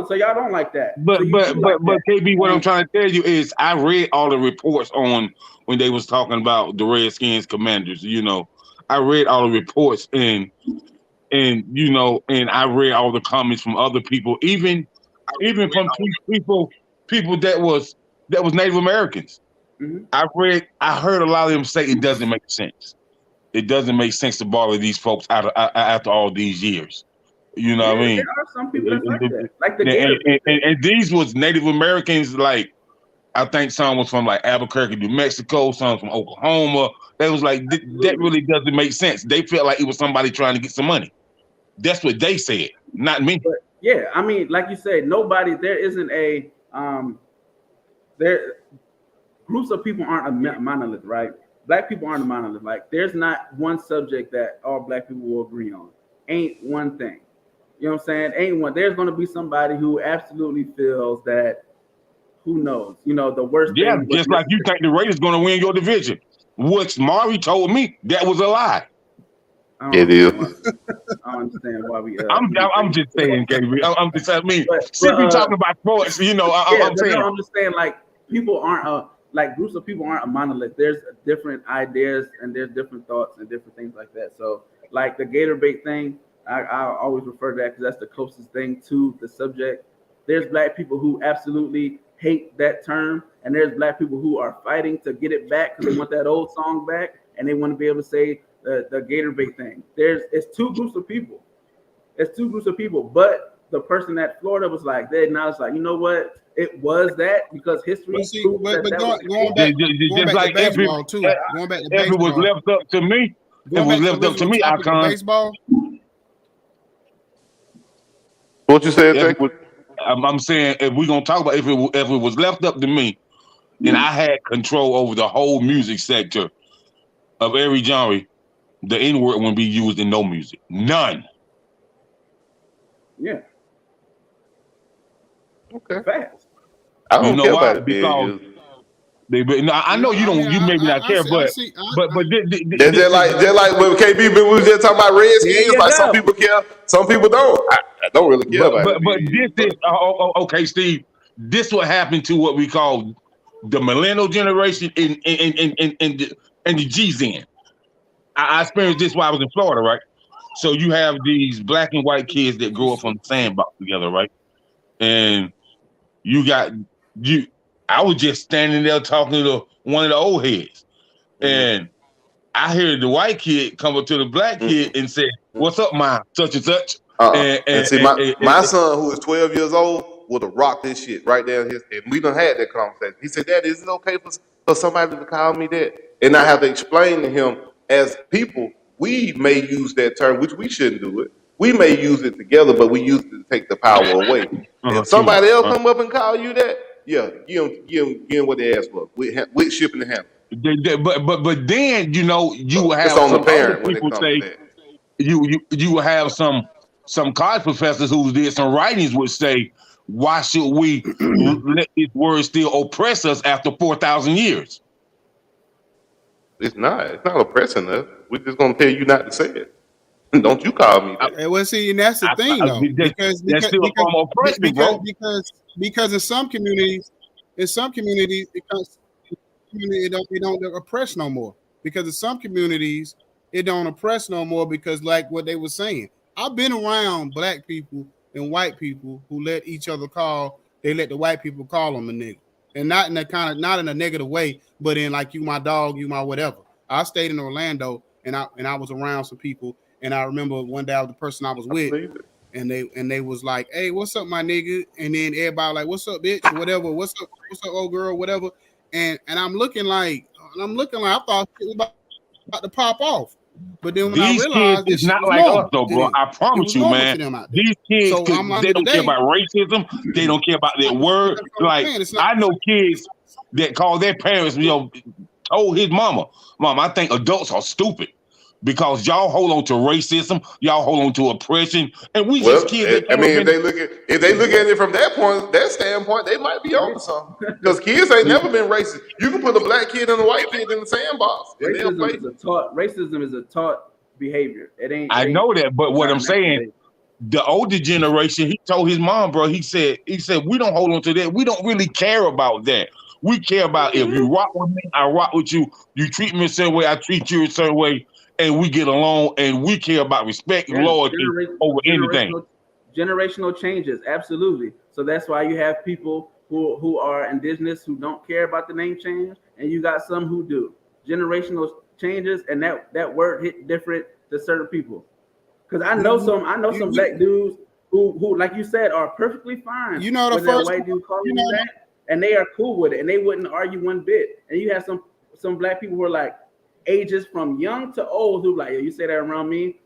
so y'all don't like that. But KB, what I'm trying to tell you is, I read all the reports on when they was talking about the Redskins Commanders. You know, I read all the reports and you know, and I read all the comments from other people, even from people that was Native Americans. Mm-hmm. I heard a lot of them say it doesn't make sense. It doesn't make sense to bother these folks after all these years. You know what I mean? There are some people that like that. Like the and these was Native Americans. Like, I think some was from like Albuquerque, New Mexico, some from Oklahoma. They was like, that really doesn't make sense. They felt like it was somebody trying to get some money. That's what they said, not me. But yeah, I mean, like you said, there isn't a groups of people aren't a monolith, right? Black people aren't a monolith. Like, there's not one subject that all black people will agree on. Ain't one thing. You know what I'm saying? Ain't one. There's going to be somebody who absolutely feels that, who knows? You know, the worst thing. Yeah, just like you think the Raiders going to win your division. Which Mari told me that was a lie. It is. I don't understand why we. I'm just saying, KB. I'm just. I mean, since we talking about sports, you know, I'm saying. No, I'm just saying, like, people aren't like groups of people aren't a monolith. There's different ideas and there's different thoughts and different things like that. So, like the gator bait thing, I always refer to that because that's the closest thing to the subject. There's black people who absolutely hate that term, and there's black people who are fighting to get it back because they want that old song back and they want to be able to say the gator bait thing. It's two groups of people. It's two groups of people, but the person at Florida was like, they acknowledged, like, you know what? It was that because history. Going back to baseball too. Going back to baseball. If it was left up to me, Going was back left up to original me, topic of Icon. baseball. What you said, If Jay? it was, I'm saying if we're gonna talk about if it was left up to me, and I had control over the whole music sector of every genre, the N word wouldn't be used in no music. None. Yeah, Okay. facts. I don't You know care why? about it being Because used. no, I know you don't. You maybe not care, but That's just like when KB, we was just talking about Redskins. Yeah, Like some yeah, people care, some people don't. I don't really care about it but being this used. is okay, Steve. This what happened to what we call the millennial generation and the G-Zen. I experienced this while I was in Florida, right? So you have these black and white kids that grow up on the sandbox together, right? And you got you. I was just standing there talking to one of the old heads, and I hear the white kid come up to the black kid and say, "What's up, my such and such?" And see, my son, who is 12 years old, would have rocked this shit right there. And we done had that conversation. He said, "Daddy, is it okay for somebody to call me that?" And I have to explain to him, as people, we may use that term, which we shouldn't do it. We may use it together, but we use it to take the power away. If somebody else come up and call you that, yeah, give them what they asked for. With shipping the handle. But then you know you will have It's on the some parent other when it people comes say to that. you will have some college professors who did some writings would say, why should we let this word still oppress us after 4,000 years? It's not oppressing us. We're just gonna tell you not to say it. Don't you call me that? Well, see, and that's the thing, though, that's still a form of oppression, bro. Because in some communities, because it don't oppress no more. Because in some communities, it don't oppress no more because, like what they were saying, I've been around black people and white people who let each other they let the white people call them a nigga, and not in not in a negative way, but in like, you my dog, you my whatever. I stayed in Orlando and I was around some people, and I remember one day I was the person I was with, and they was like, "Hey, what's up, my nigga?" And then everybody like, "What's up, bitch?" Or whatever. What's up, old girl? Whatever. And I'm looking like I thought it was about to pop off. But then when These I realized kids is not like us, though, bro. I promise you, man. These kids, they don't care about racism. They don't care about their word. Like, I know kids that call their parents, told his mama, "Mom, I think adults are stupid because y'all hold on to racism, y'all hold on to oppression, and we just kids." I mean, if they look at it from that standpoint, they might be on to something. Because kids ain't never been racist. You can put a black kid and a white kid in the sandbox, and they'll play. Racism is a taught behavior. I know that, but what I'm saying, the older generation, he told his mom, bro, he said, we don't hold on to that. We don't really care about that. We care about if you rock with me, I rock with you. You treat me a certain way, I treat you a certain way, and we get along, and we care about respect and loyalty over anything. Generational changes, absolutely. So that's why you have people who are indigenous who don't care about the name change, and you got some who do. Generational changes, and that word hit different to certain people. Because I know some black dudes who, like you said, are perfectly fine. You know, the with first that white dude calling them that, and they are cool with it, and they wouldn't argue one bit. And you have some black people who are like ages from young to old who like, you say that around me,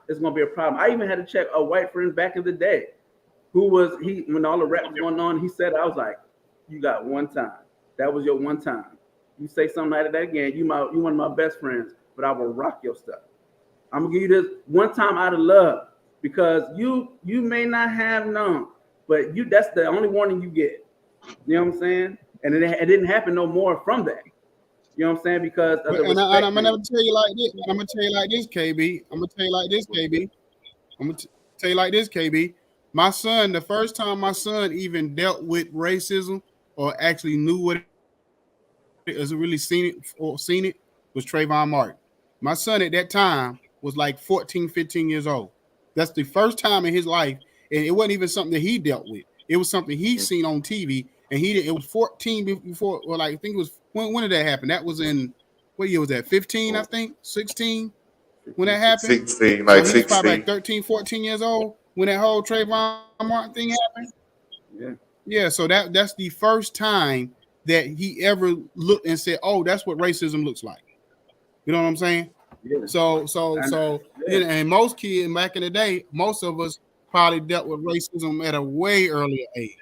it's gonna be a problem. I even had to check a white friend back in the day, when all the rap was going on, he said, I was like, you got one time. That was your one time. You say something like that again, you one of my best friends, but I will rock your stuff. I'm gonna give you this one time out of love because you may not have none, but that's the only warning you get. You know what I'm saying? And it didn't happen no more from that. You know what I'm saying? Because of and I'm gonna tell you like this. I'm gonna tell you like this, KB. I'm gonna tell you like this, KB. My son, the first time my son even dealt with racism or actually knew what it was, really seen it was Trayvon Martin. My son at that time was like 14, 15 years old. That's the first time in his life, and it wasn't even something that he dealt with. It was something he seen on TV, and it was 14 before, or like I think it was when did that happen? That was in what year was that? 15, I think, 16 when that happened. 16, like so 16. He was probably like 13, 14 years old when that whole Trayvon Martin thing happened. Yeah. So that's the first time that he ever looked and said, "Oh, that's what racism looks like." You know what I'm saying? Yeah. So you know, and most kids back in the day, most of us probably dealt with racism at a way earlier age.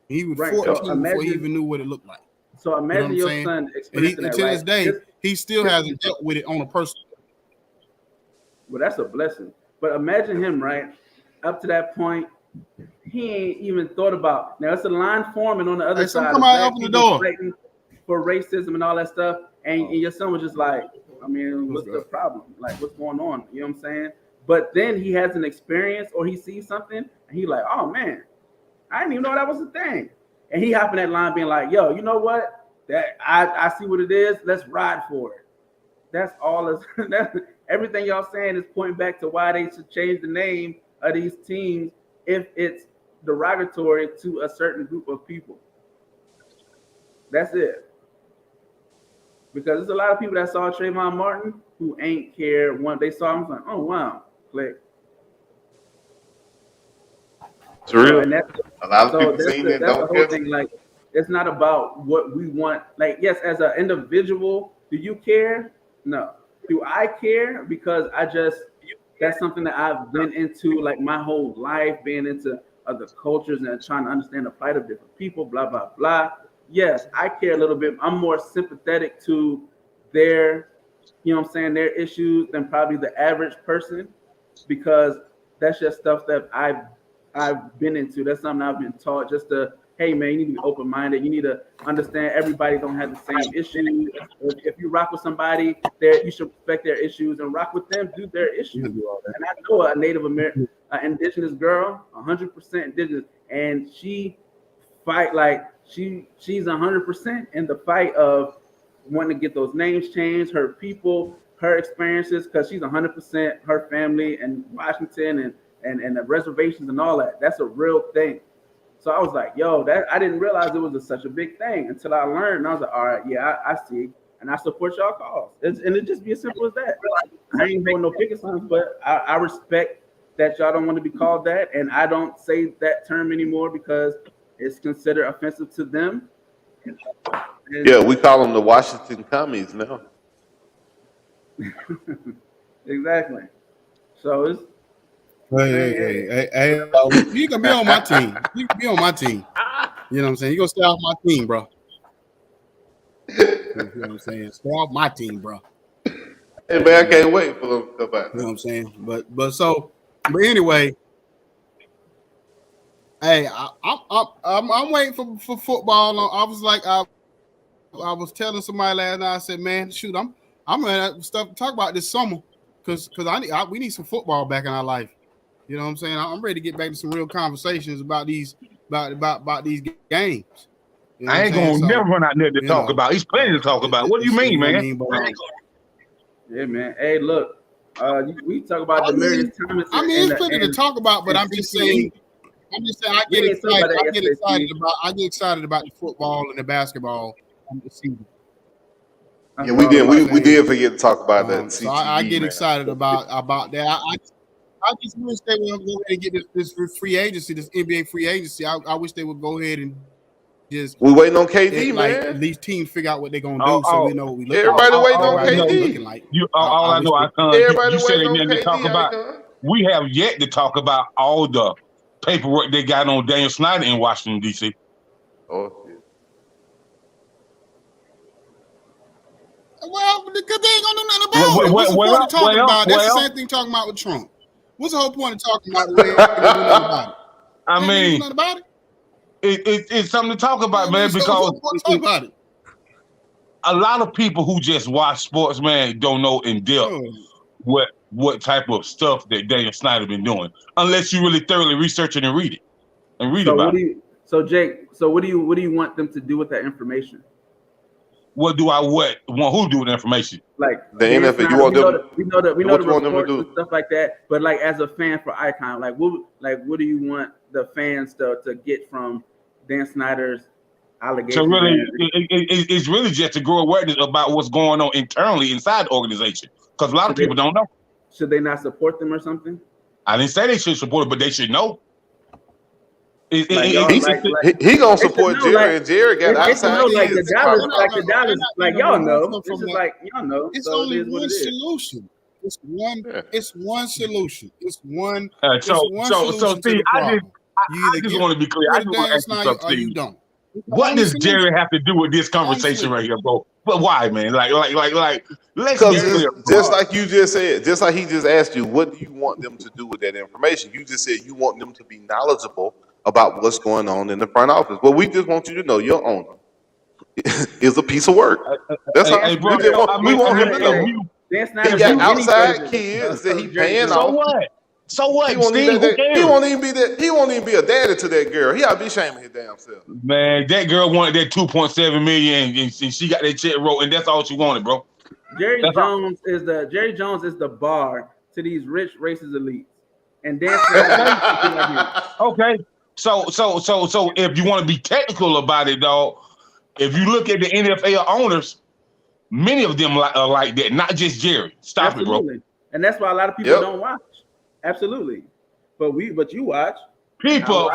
He was Right, 14 so before imagine- he even knew what it looked like. So imagine You know what your I'm son And experiencing that, to right? this day, Just- he still hasn't dealt with it on a personal. Well, that's a blessing. But imagine him, right? Up to that point, he ain't even thought about. Now it's a line forming on the other Hey, side. come of out, black open the people door. fighting for racism and all that stuff, and your son was just like, I mean, what's the problem? Like, what's going on? You know what I'm saying? But then he has an experience or he sees something, and he like, oh man, I didn't even know that was a thing. And he hopping that line, being like, yo, you know what? That I see what it is. Let's ride for it. That's all. That's everything y'all saying is pointing back to why they should change the name of these teams if it's derogatory to a certain group of people. That's it. Because there's a lot of people that saw Trayvon Martin who ain't care when they saw him, like, oh wow, click. It's real. And that's, A lot of so people that's seen the, it, that's the don't whole care. thing. Like, it's not about what we want. Like, yes, as an individual, do you care? No. Do I care? Because that's something that I've been into like my whole life, being into other cultures and trying to understand the plight of different people, blah, blah, blah. Yes, I care a little bit. I'm more sympathetic to their, you know what I'm saying, their issues than probably the average person, because that's just stuff that I've been into. That's something I've been taught, just to, hey man, you need to be open-minded. You need to understand everybody don't have the same issues. If you rock with somebody, you should respect their issues and rock with them, do their issues. And I know a Native American, indigenous girl, 100% indigenous, and she fight like she's 100% in the fight of wanting to get those names changed, her people, her experiences, because she's 100% her family and Washington and the reservations and all that. That's a real thing. So I was like, yo, that I didn't realize it was such a big thing until I learned. And I was like, all right, yeah, I see. And I support y'all cause. And it just be as simple as that. I ain't holding no picket signs, but I respect that y'all don't want to be called that. And I don't say that term anymore because it's considered offensive to them. And Yeah, we call them the Washington commies now. exactly. So it's Hey, you can be on my team. You can be on my team. You know what I'm saying? You gonna stay off my team, bro. You know what I'm saying? Stay off my team, bro. Hey man, I can't wait for them to come back. You know what I'm saying? But anyway, hey, I'm waiting for football. I was like, I was telling somebody last night. I said, man, shoot, I'm gonna have stuff to talk about this summer because we need some football back in our life. You know what I'm saying? I'm ready to get back to some real conversations about these games. You know I ain't gonna never run out there to talk about. He's plenty to talk about. What do you mean, man? Yeah, man. Hey, look, we talk about Demaryius Thomas. It's plenty to talk about, but I'm just saying. I get excited about the football and the basketball on the season. Yeah, we did. We did forget to talk about that. So I get excited about that. I just wish they would go ahead and get this free agency, this NBA free agency. I wish they would go ahead and just. We waiting on KD, man. These teams figure out what they're gonna do, so we know what we look. Everybody waiting on KD. All I know, you said ain't nothing to talk about. We have yet to talk about all the paperwork they got on Daniel Snyder in Washington D.C. Oh. Well, because they ain't gonna do nothing about it. What's the point of talking about it? That's the same thing talking about with Trump. What's the whole point of talking about it? They ain't gonna do nothing about it. I mean, about it? It's something to talk about, man, because a lot of people who just watch sports, man, don't know in depth what type of stuff that Daniel Snyder been doing, unless you really thoroughly research it and read it about it. So Jake, what do you want them to do with that information? What do I want who to do with the information? Like the NFL, you want them? We know the reports and stuff like that. But like as a fan for Icon, what do you want the fans to get from Dan Snyder's allegations? So really, it's really just to grow awareness about what's going on internally inside the organization, because a lot of people don't know. Should they not support them or something? I didn't say they should support it, but they should know. He gonna support Jerry, and Jerry got outside. The Dallas, y'all know. It's just like y'all know. It's only one solution. It's one. Yeah. It's one solution. It's one. So it's one solution to Steve, the problem. You I either just get want to be clear. I rid just of want to Dan ask you Snyder something, or you Steve. don't. It's the What only does solution. Jerry have to do with this conversation right here, bro? But why, man? Like, let's Because get clear. just like you just said, just like he just asked you, what do you want them to do with that information? You just said you want them to be knowledgeable about what's going on in the front office. Well, we just want you to know your owner is a piece of work. That's all. Hey, bro, We want him to know. Dan Snyder He got wrote many outside pages kids of that he Jerry paying Jones. So off. what? So what, He won't Steve? even, Who he cares? won't even be that. He won't even be a daddy to that girl. He ought to be ashamed of his damn self. Man, that girl wanted that 2.7 million, and she got that check wrote, and that's all she wanted, bro. Jerry That's Jones is the bar to these rich racist elites, and Dan Snyder. Okay. So if you want to be technical about it, dog, if you look at the NFL owners, many of them are like that, not just Jerry. Stop it, bro. Absolutely, and that's why a lot of people don't watch. Absolutely, but you watch. People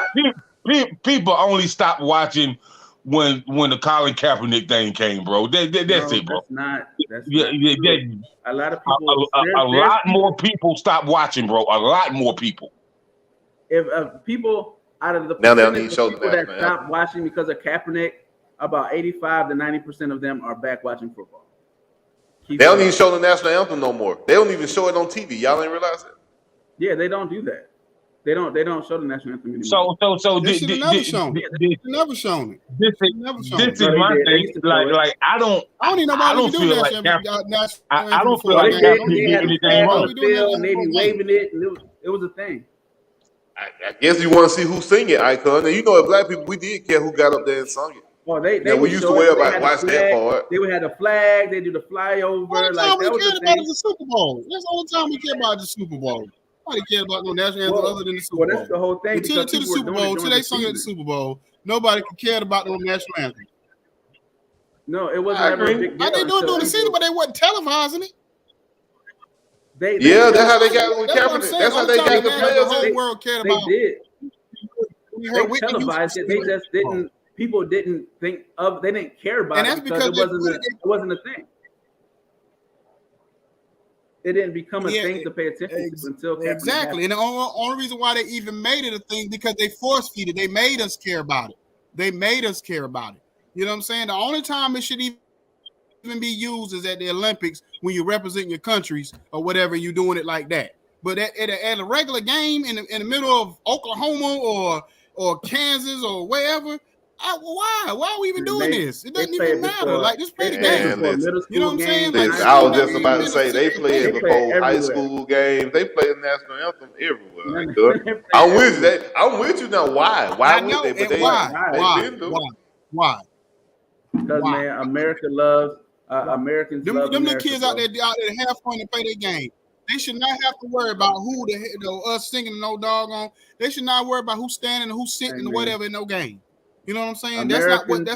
only stop watching when the Colin Kaepernick thing came, bro. That's it, bro. That's not true. A lot of people. A lot more people stop watching, bro. A lot more people. If people out of the Now they'll percentage need of show people that, that man. stop watching because of Kaepernick, about 85 to 90% of them are back watching football. They don't even show the national anthem no more. They don't even show it on TV. Y'all ain't realize that? Yeah, they don't do that. They don't show the national anthem anymore. So They should have never shown it. They never shown it. This is my thing. Like I don't even know why we do feel that. like I don't feel like They Kaepernick did had a anything flag on wrong. the field, and they be waving it, and it was a thing. I guess you want to see who sing it, Icon. And you know, as black people, we did care who got up there and sung it. Well, they we would used show to wear it. They about had a watch that flag. part. They would have the flag. They do the flyover. All the Like time we that was cared the about thing. is the Super Bowl. That's the only time we care about the Super Bowl. Nobody cared about no national anthem other than the Super Well, Bowl. that's the whole thing. Until because the people were Super doing it Bowl, during until the they sung at the season. Super Bowl, nobody cared about no national anthem. No, it wasn't I ever a agree. big deal. How they doing until during the season, people- but they wasn't televising it. They That's how they got with That's what I'm Kaepernick. saying. That's how I'm they telling got the you, man, players. the whole world cared They about. did. We They heard Whitney televised Houston it. They sing just didn't. People didn't think of. They didn't care about And it that's because it because wasn't a thing. It didn't become a Yeah, thing to pay attention to until Kaepernick Exactly. And the only reason why they even made it a thing because they force feed it. They made us care about it. They made us care about it. You know what I'm saying? The only time it should even be used is at the Olympics when you represent your countries or whatever, you're doing it like that. But at a regular game in the middle of Oklahoma or Kansas or wherever, why are we even doing this? It doesn't even matter. Like, just play the game. You know what I'm saying? Like, I was just about to say they play it They before play high everywhere. school games. They play the national anthem everywhere. I'm with you. I'm with you now. Why? Why I know, would they? But and they been doing it. Why? Because Why? man, America loves Americans. Them love little America, kids bro. out there that have fun and play their game. They should not have to worry about who the hell us singing no doggone. They should not worry about who's standing and who's sitting or whatever in no game. You know what I'm saying? That's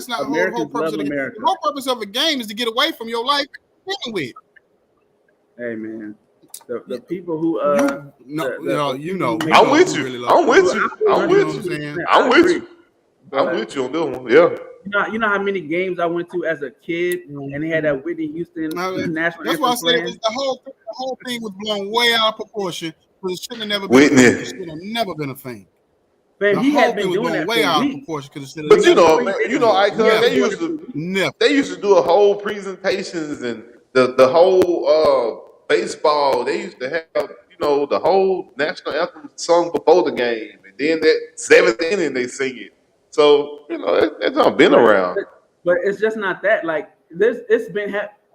not the whole Americans purpose of the love game. America. The whole purpose of a game is to get away from your life with. Hey man, the people who I'm with you. I'm with you. I'm with you. I'm with you. I'm with you on this one. Yeah. You know how many games I went to as a kid, and they had that Whitney Houston national That's why I anthem said playing? the whole thing was blown way out of proportion. But it should have never Whitney. been. It should have never been a thing. Man, The he whole had thing been was doing blown that way for out of weeks. proportion because it should But have. you know, Icon, they used to do a whole presentations and the whole baseball. They used to have the whole national anthem sung before the game, and then that seventh inning they sing it. So that's not been around. But it's just not that. Like this, it's been.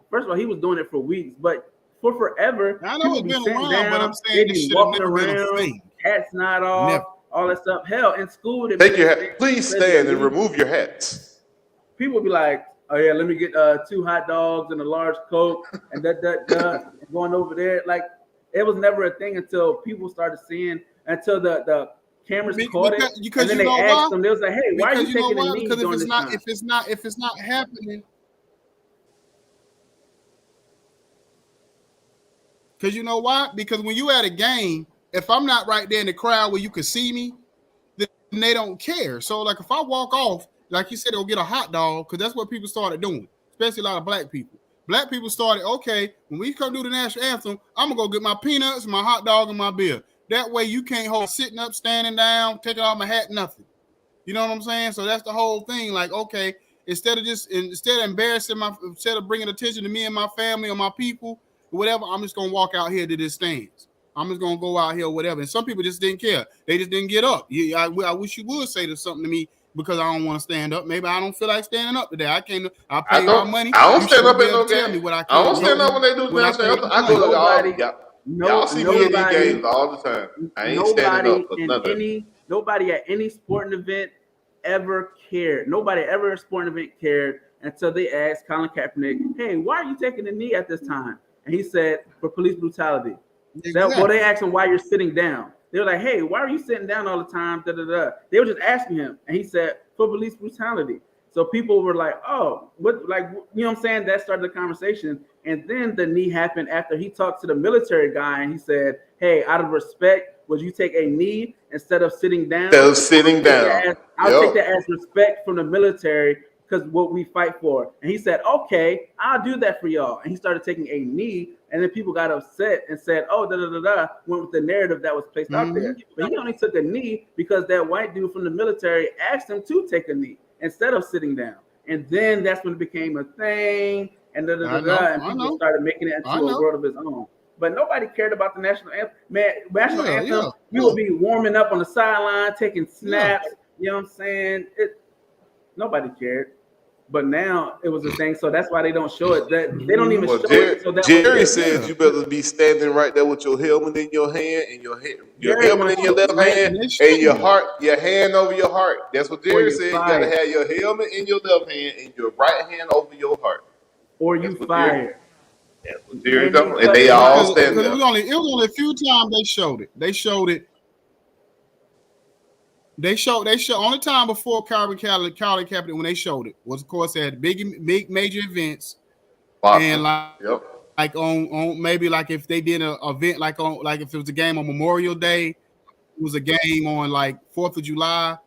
First of all, he was doing it for weeks, but for forever. I know it's people be been sitting around, down, but I'm they saying be this should have walking never been a around, thing. hats not off, Never. all that stuff. Hell, in school, they Take your hat. Please stand and remove your hats. People be like, "Oh yeah, let me get 2 hot dogs and a large Coke," and going over there. Like it was never a thing until people started seeing, until the cameras caught it, because and then you they know asked why? them. They was like, "Hey, why are you Because taking know a why? knee Because during this time?" if it's not happening, because you know why? Because when you at a game, if I'm not right there in the crowd where you can see me, then they don't care. So like if I walk off, like you said, they'll get a hot dog because that's what people started doing, especially a lot of black people. Black people started, okay, when we come do the national anthem, I'm gonna go get my peanuts, my hot dog, and my beer. That way you can't hold sitting up, standing down, taking off my hat, nothing. You know what I'm saying? So that's the whole thing. Like, okay, instead of instead of bringing attention to me and my family or my people, whatever, I'm just gonna walk out here to this stands. I'm just gonna go out here, whatever. And some people just didn't care. They just didn't get up. I wish you would say something to me because I don't want to stand up. Maybe I don't feel like standing up today. I can't. I pay my money. I don't stand up in no tell game. me what I don't stand up when they do the national anthem. I go to all. Y'all see me in these games all the time. I ain't standing up for nothing. Nobody at any sporting event ever cared. Nobody ever at a sporting event cared until they asked Colin Kaepernick, "Hey, why are you taking a knee at this time?" And he said, "For police brutality." Well, they asked him why you're sitting down. They were like, "Hey, why are you sitting down all the time?" Da, da, da. They were just asking him, and he said, "For police brutality." So people were like, "Oh, what?" Like, you know what I'm saying? That started the conversation, and then the knee happened after he talked to the military guy, and he said, "Hey, out of respect, would you take a knee instead of sitting down?" Instead of sitting down, I'll take that as respect from the military because what we fight for. And he said, "Okay, I'll do that for y'all." And he started taking a knee. And then people got upset and said, "Oh, da da da da," went with the narrative that was placed out there. But he only took a knee because that white dude from the military asked him to take a knee instead of sitting down. And then that's when it became a thing. And da da da da. And people started making it into a world of its own. But nobody cared about the national anthem. Man, national anthem, we would be warming up on the sideline, taking snaps. You know what I'm saying? Nobody cared. But now it was a thing, so that's why they don't show it. That they don't even show it. So that Jerry said you better be standing right there with your helmet in your hand and your helmet in your left hand and your hand over your heart. That's what Jerry said. You gotta have your helmet in your left hand and your right hand over your heart. Or you fired. That's what Jerry done, and they all stand there. It was only a few times they showed it. They showed only time before Colin Kaepernick when they showed it was, of course, at big major events, and like on maybe like if they did an event like if it was a game on Memorial Day, it was a game on like 4th of July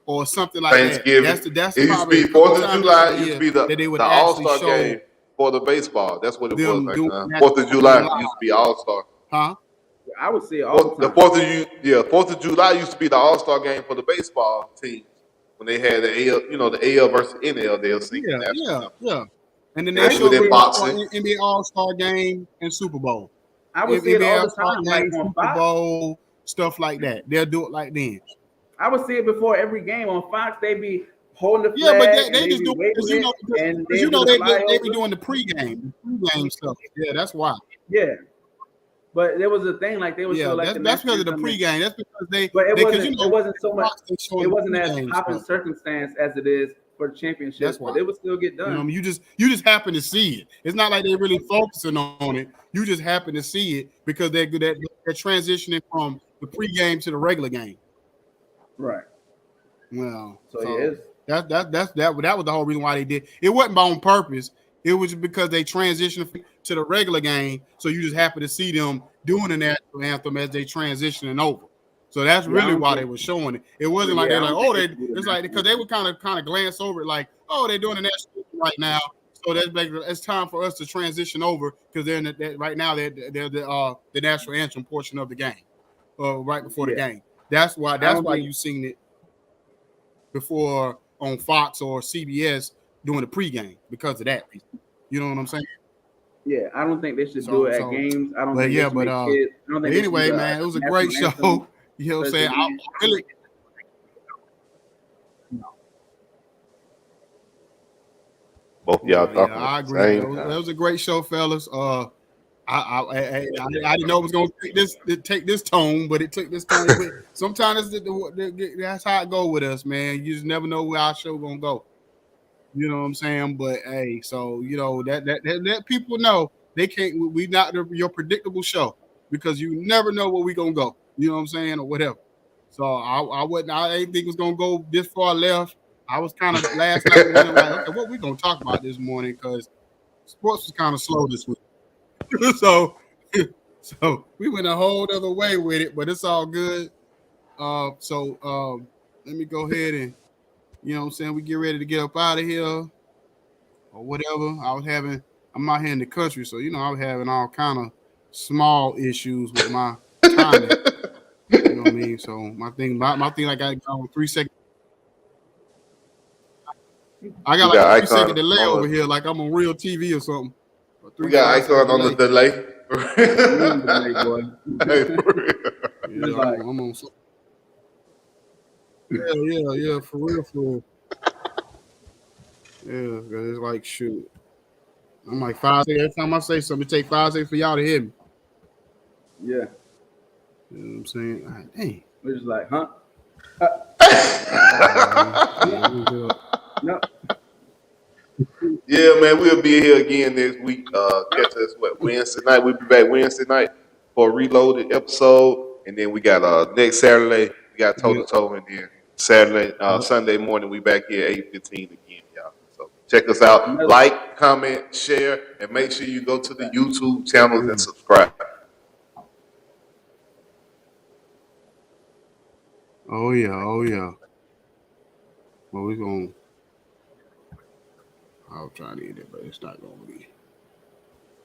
or something like Thanksgiving. that. That's it used to be 4th of July. It used to be the All-Star game for the baseball. That's what it was. Like 4th of July used to be All-Star. Huh? I would say all the time. The 4th of July used to be the All-Star game for the baseball teams when they had the AL versus NL. They'll see. Yeah. And then they showed the NBA All-Star game and Super Bowl. I would see it all the time. Like Super Bowl stuff like that. They'll do it like then. I would see it before every game on Fox. They be holding the flag. Yeah, but they just do it because they be doing the pregame stuff. Yeah, that's why. Yeah. But there was a thing like they would show like that's because of the pregame. That's because they. But it wasn't so much. It wasn't as popping circumstance as it is for the championship. That's why it would still get done. You just happen to see it. It's not like they're really focusing on it. You just happen to see it because they're transitioning from the pregame to the regular game. Right. Well, so yes, that was the whole reason why they did. It wasn't on purpose. It was because they transitioned to the regular game, so you just happen to see them doing the national anthem as they transitioning over. So that's really why they were showing it. It wasn't like they're like, it's like because they would kind of glance over it like, they're doing the national anthem right now, so it's time for us to transition over because they're right now they're the national anthem portion of the game, right before the game. That's why you've seen it before on Fox or CBS. Doing the pregame because of that. You know what I'm saying? Yeah, I don't think they should do it at games. I don't think kids. But anyway, man, it was a great show. You know what I'm saying? I really. Both y'all talking. I agree. It was a great show, fellas. I didn't know it was going to take this tone, but it took this tone. Sometimes that's how it go with us, man. You just never know where our show gonna go. You know what I'm saying? But hey, so that people know they can't. We not your predictable show because you never know where we gonna go. You know what I'm saying, or whatever. So I didn't think it was gonna go this far left. I was kind of last night wondering like, okay, what we gonna talk about this morning because sports was kind of slow this week. so we went a whole other way with it, but it's all good. So let me go ahead and. You know what I'm saying? We get ready to get up out of here or whatever. I'm I'm out here in the country, so you know I'm having all kind of small issues with my timing. You know what I mean? So my thing, I got to go 3 seconds. I got We like got a 3 second icon delay on over it. here, like I'm on real TV or something. We got icon on the delay. Delay, boy. Hey, for real. Yeah, like- I'm on. Yeah, for real. Yeah, 'cause it's like shoot. I'm like 5 seconds. Every time I say something, it take 5 seconds for y'all to hear me. Yeah. You know what I'm saying? God, dang. We're just like, huh? No. Yeah, man, we'll be here again next week. Catch us Wednesday night. We'll be back Wednesday night for a reloaded episode, and then we got next Saturday we got toe to toe, and then Saturday, Sunday morning we back here 8:15 again, y'all. So check us out, like, comment, share, and make sure you go to the YouTube channels and subscribe. Oh yeah. Well, we gonna. I'll try to eat it, but it's not gonna be.